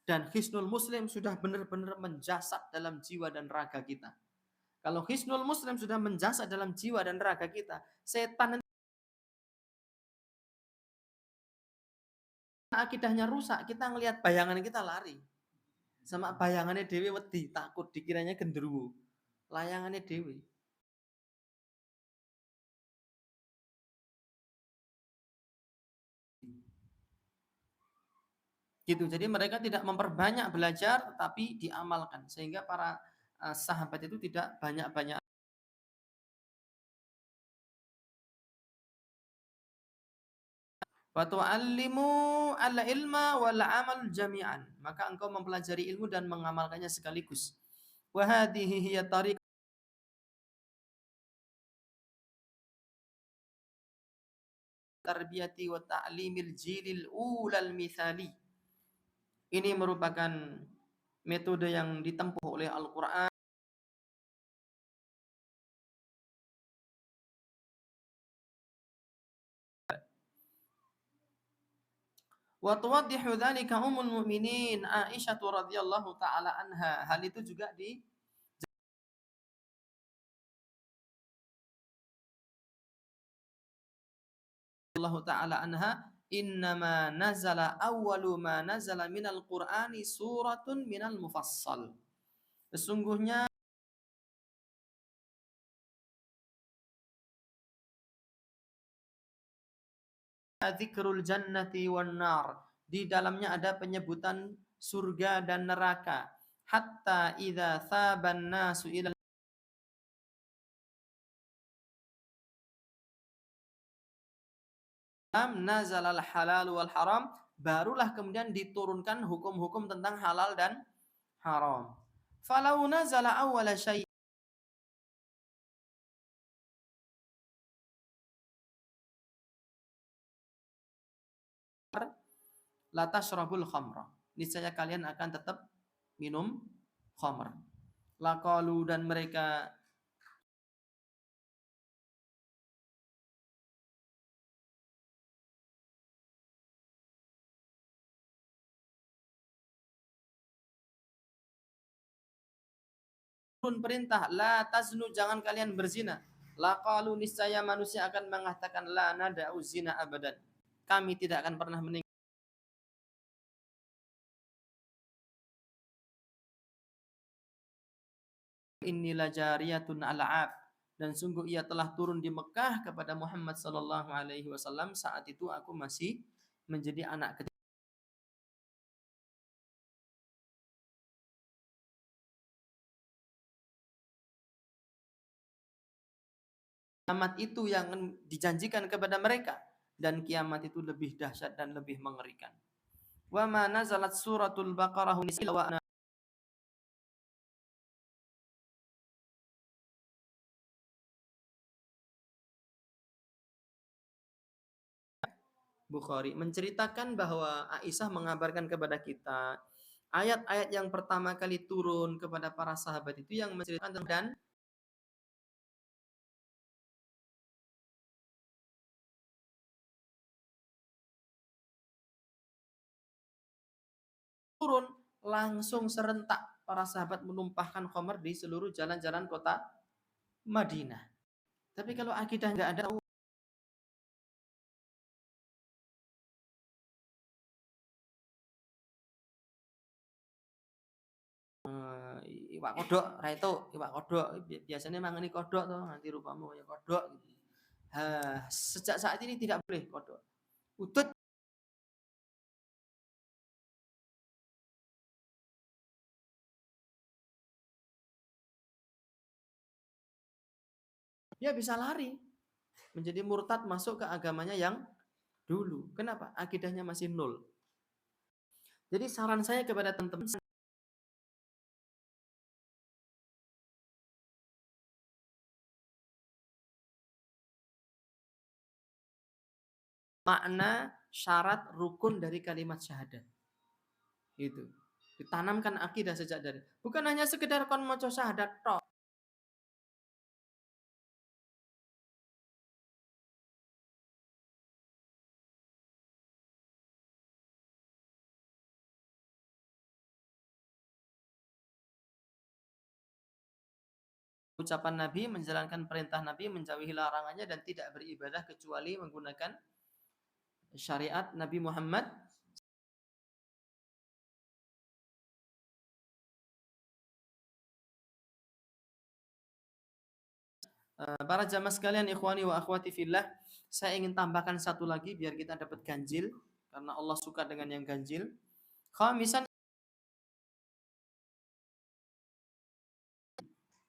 Dan hisnul muslim sudah benar-benar menjasat dalam jiwa dan raga kita. Kalau hisnul muslim sudah menjasat dalam jiwa dan raga kita, setan akidahnya rusak, kita ngelihat bayangan kita lari. Sama bayangannya dewi wedi, takut dikiranya genderuwo. Layangannya dewi. Gitu. Jadi mereka tidak memperbanyak belajar tapi diamalkan sehingga para sahabat itu tidak banyak-banyak wa tu'allimu al-ilma wal amal jami'an. Maka engkau mempelajari ilmu dan mengamalkannya sekaligus. Wa hadhihi hiya tariq tarbiyati wa ta'limil jilil ulal mithali. Ini merupakan metode yang ditempuh oleh Al-Qur'an wa tuwaddihu dzalika ummul mukminin Aisyah radhiyallahu taala anha. Hal itu juga di Allah taala anha, innama nazala awwalu ma nazala minal qur'ani suratun minal mufassal. Sesungguhnya dzikrul jannati wan nar, di dalamnya ada penyebutan surga dan neraka. Hatta idza thaban nasu ila nazalal halal wal haram, barulah kemudian diturunkan hukum-hukum tentang halal dan haram. Falau nazala awwala syai' la tashrabul khamra. Niscaya kalian akan tetap minum khamr. Laqalu, dan mereka pun perintah la taznu, jangan kalian berzina. Laqalu, niscaya manusia akan mengatakan la nada'u zina abadan, kami tidak akan pernah meninggalkan. Innila jariyatun al'ab, dan sungguh ia telah turun di Mekah kepada Muhammad sallallahu alaihi wasallam, saat itu aku masih menjadi anak kecil. Kiamat itu yang dijanjikan kepada mereka, dan kiamat itu lebih dahsyat dan lebih mengerikan. Wa ma nazalat suratul Baqarah wa Bukhari menceritakan bahwa Aisyah mengabarkan kepada kita ayat-ayat yang pertama kali turun kepada para sahabat itu yang menceritakan dan turun langsung serentak para sahabat menumpahkan khamr di seluruh jalan-jalan kota Madinah. Tapi kalau akidah nggak ada, iwak kodok, raito, iwak kodok biasanya mangani kodok tuh, nanti rupamu ya kodok gitu. Sejak saat ini tidak boleh kodok. Udut dia bisa lari menjadi murtad, masuk ke agamanya yang dulu. Kenapa? Akidahnya masih nol. Jadi saran saya kepada teman-teman, makna syarat rukun dari kalimat syahadat. Itu. Ditanamkan akidah sejak dari. Bukan hanya sekedar kon maca syahadat tok. ucapan Nabi, menjalankan perintah Nabi, menjauhi larangannya, dan tidak beribadah kecuali menggunakan syariat Nabi Muhammad. Para jamaah sekalian, ikhwani wa akhwati fillah, saya ingin tambahkan satu lagi biar kita dapat ganjil, karena Allah suka dengan yang ganjil. Khamisan,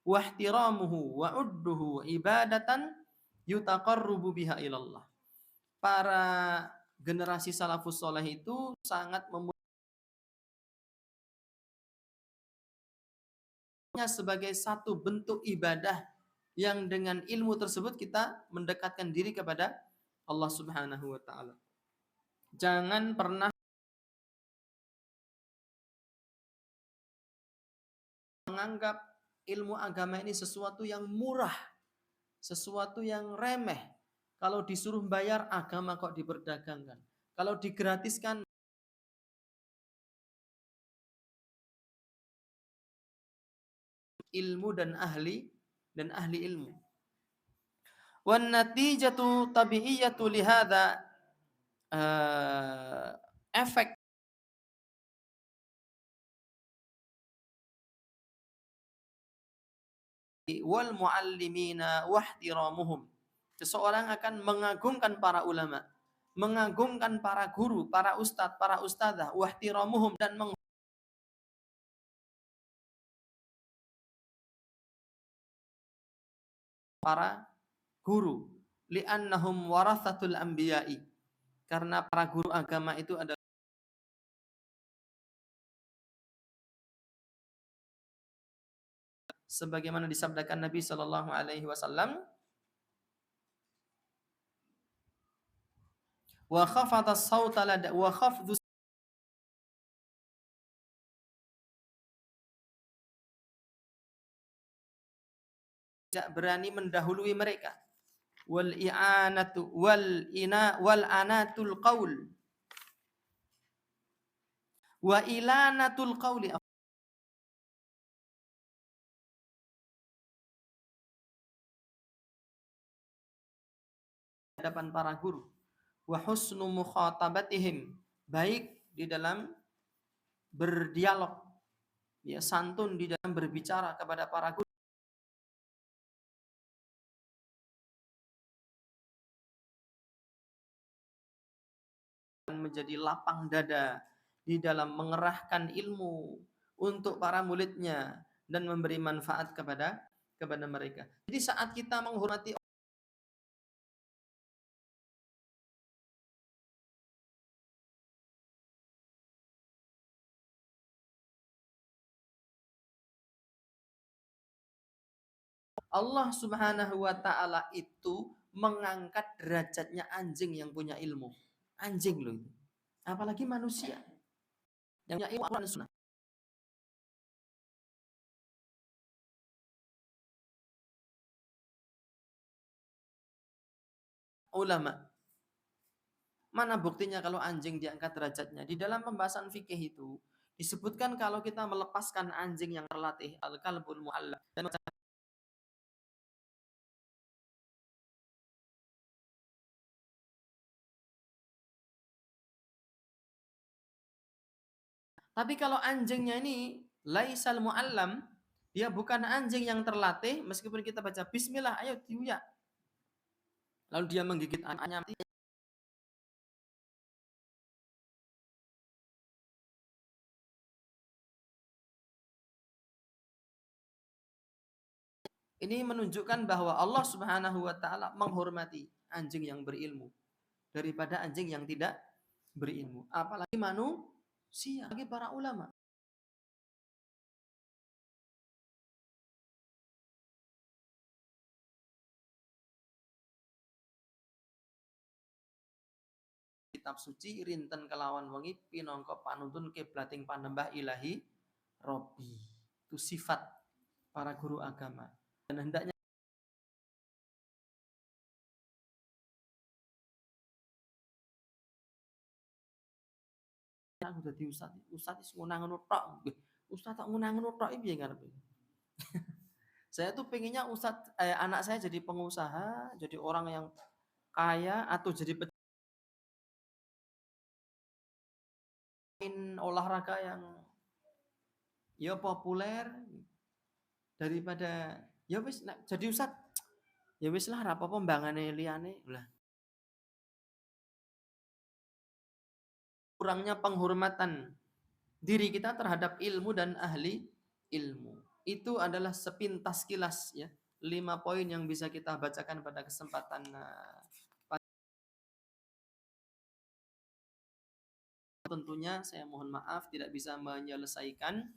wahtiramuhu wa udduhu ibadatan yutaqarrubu biha ilallah. Para generasi salafus soleh itu sangat memuliakannya sebagai satu bentuk ibadah yang dengan ilmu tersebut kita mendekatkan diri kepada Allah Subhanahu wa taala. Jangan pernah menganggap ilmu agama ini sesuatu yang murah, sesuatu yang remeh. Kalau disuruh bayar agama kok diperdagangkan. Kalau digratiskan ilmu dan ahli ilmu. Wan natijatu tabi'iyatu lihada, efek wal muallimina wahtiramuhum. Seseorang akan mengagungkan para ulama, mengagungkan para guru, para ustadz, para ustadzah, wahtiramuhum, dan para guru, li'annahum warathatul anbiya'i, karena para guru agama itu adalah sebagaimana disabdakan Nabi Shallallahu Alaihi Wasallam, wa khafadhas sauta wa khafdhus, tidak berani mendahului mereka, wal i'anatu wal anatul qaul wa ilanatul qauli, hadapan para guru, wa husnu mukhatabatihim, baik di dalam berdialog, ya, santun di dalam berbicara kepada para guru, menjadi lapang dada di dalam mengerahkan ilmu untuk para muridnya dan memberi manfaat kepada mereka. Jadi saat kita menghormati, Allah Subhanahu wa taala itu mengangkat derajatnya anjing yang punya ilmu. Anjing loh itu. Apalagi manusia yang punya ilmu Al-Quran dan Sunnah. Ulama. Mana buktinya kalau anjing diangkat derajatnya? Di dalam pembahasan fikih itu disebutkan kalau kita melepaskan anjing yang terlatih, al-kalbul mu'allam, dan tapi kalau anjingnya ini laisal mu'allam, dia bukan anjing yang terlatih, meskipun kita baca bismillah, ayo diuyak, lalu dia menggigit anaknya, ini menunjukkan bahwa Allah Subhanahu wa taala menghormati anjing yang berilmu daripada anjing yang tidak berilmu. Apalagi manusia, bagi para ulama. Kitab suci rinten kelawan wengi pinangka panuntun kiblating panembah ilahi Robbi. Itu sifat para guru agama. Dan hendaknya aku dadi ustaz ngunang ngono tok. Ustaz tak ngunang ngono tok piye ngarepe? Saya tuh pengennya anak saya jadi pengusaha, jadi orang yang kaya atau jadi pemain olahraga yang ya populer daripada ya wis nek jadi ustad ya wis lah ra apa-apa mbangane liyane. Lah, kurangnya penghormatan diri kita terhadap ilmu dan ahli ilmu. Itu adalah sepintas kilas ya, 5 poin yang bisa kita bacakan pada kesempatan tentunya saya mohon maaf tidak bisa menyelesaikan.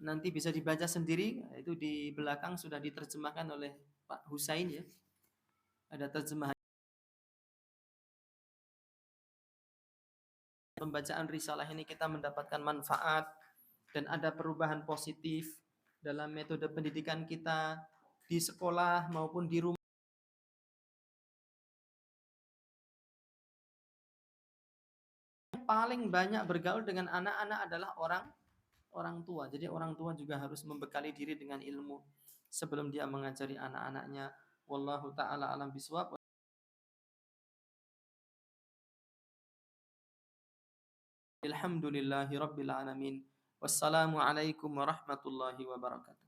Nanti bisa dibaca sendiri, itu di belakang sudah diterjemahkan oleh Pak Husain ya. Ada terjemahan. Pembacaan risalah ini kita mendapatkan manfaat dan ada perubahan positif dalam metode pendidikan kita di sekolah maupun di rumah. Yang paling banyak bergaul dengan anak-anak adalah orang tua. Jadi orang tua juga harus membekali diri dengan ilmu sebelum dia mengajari anak-anaknya. Wallahu taala alam biswab. Alhamdulillahi rabbil alamin. Wassalamualaikum warahmatullahi wabarakatuh.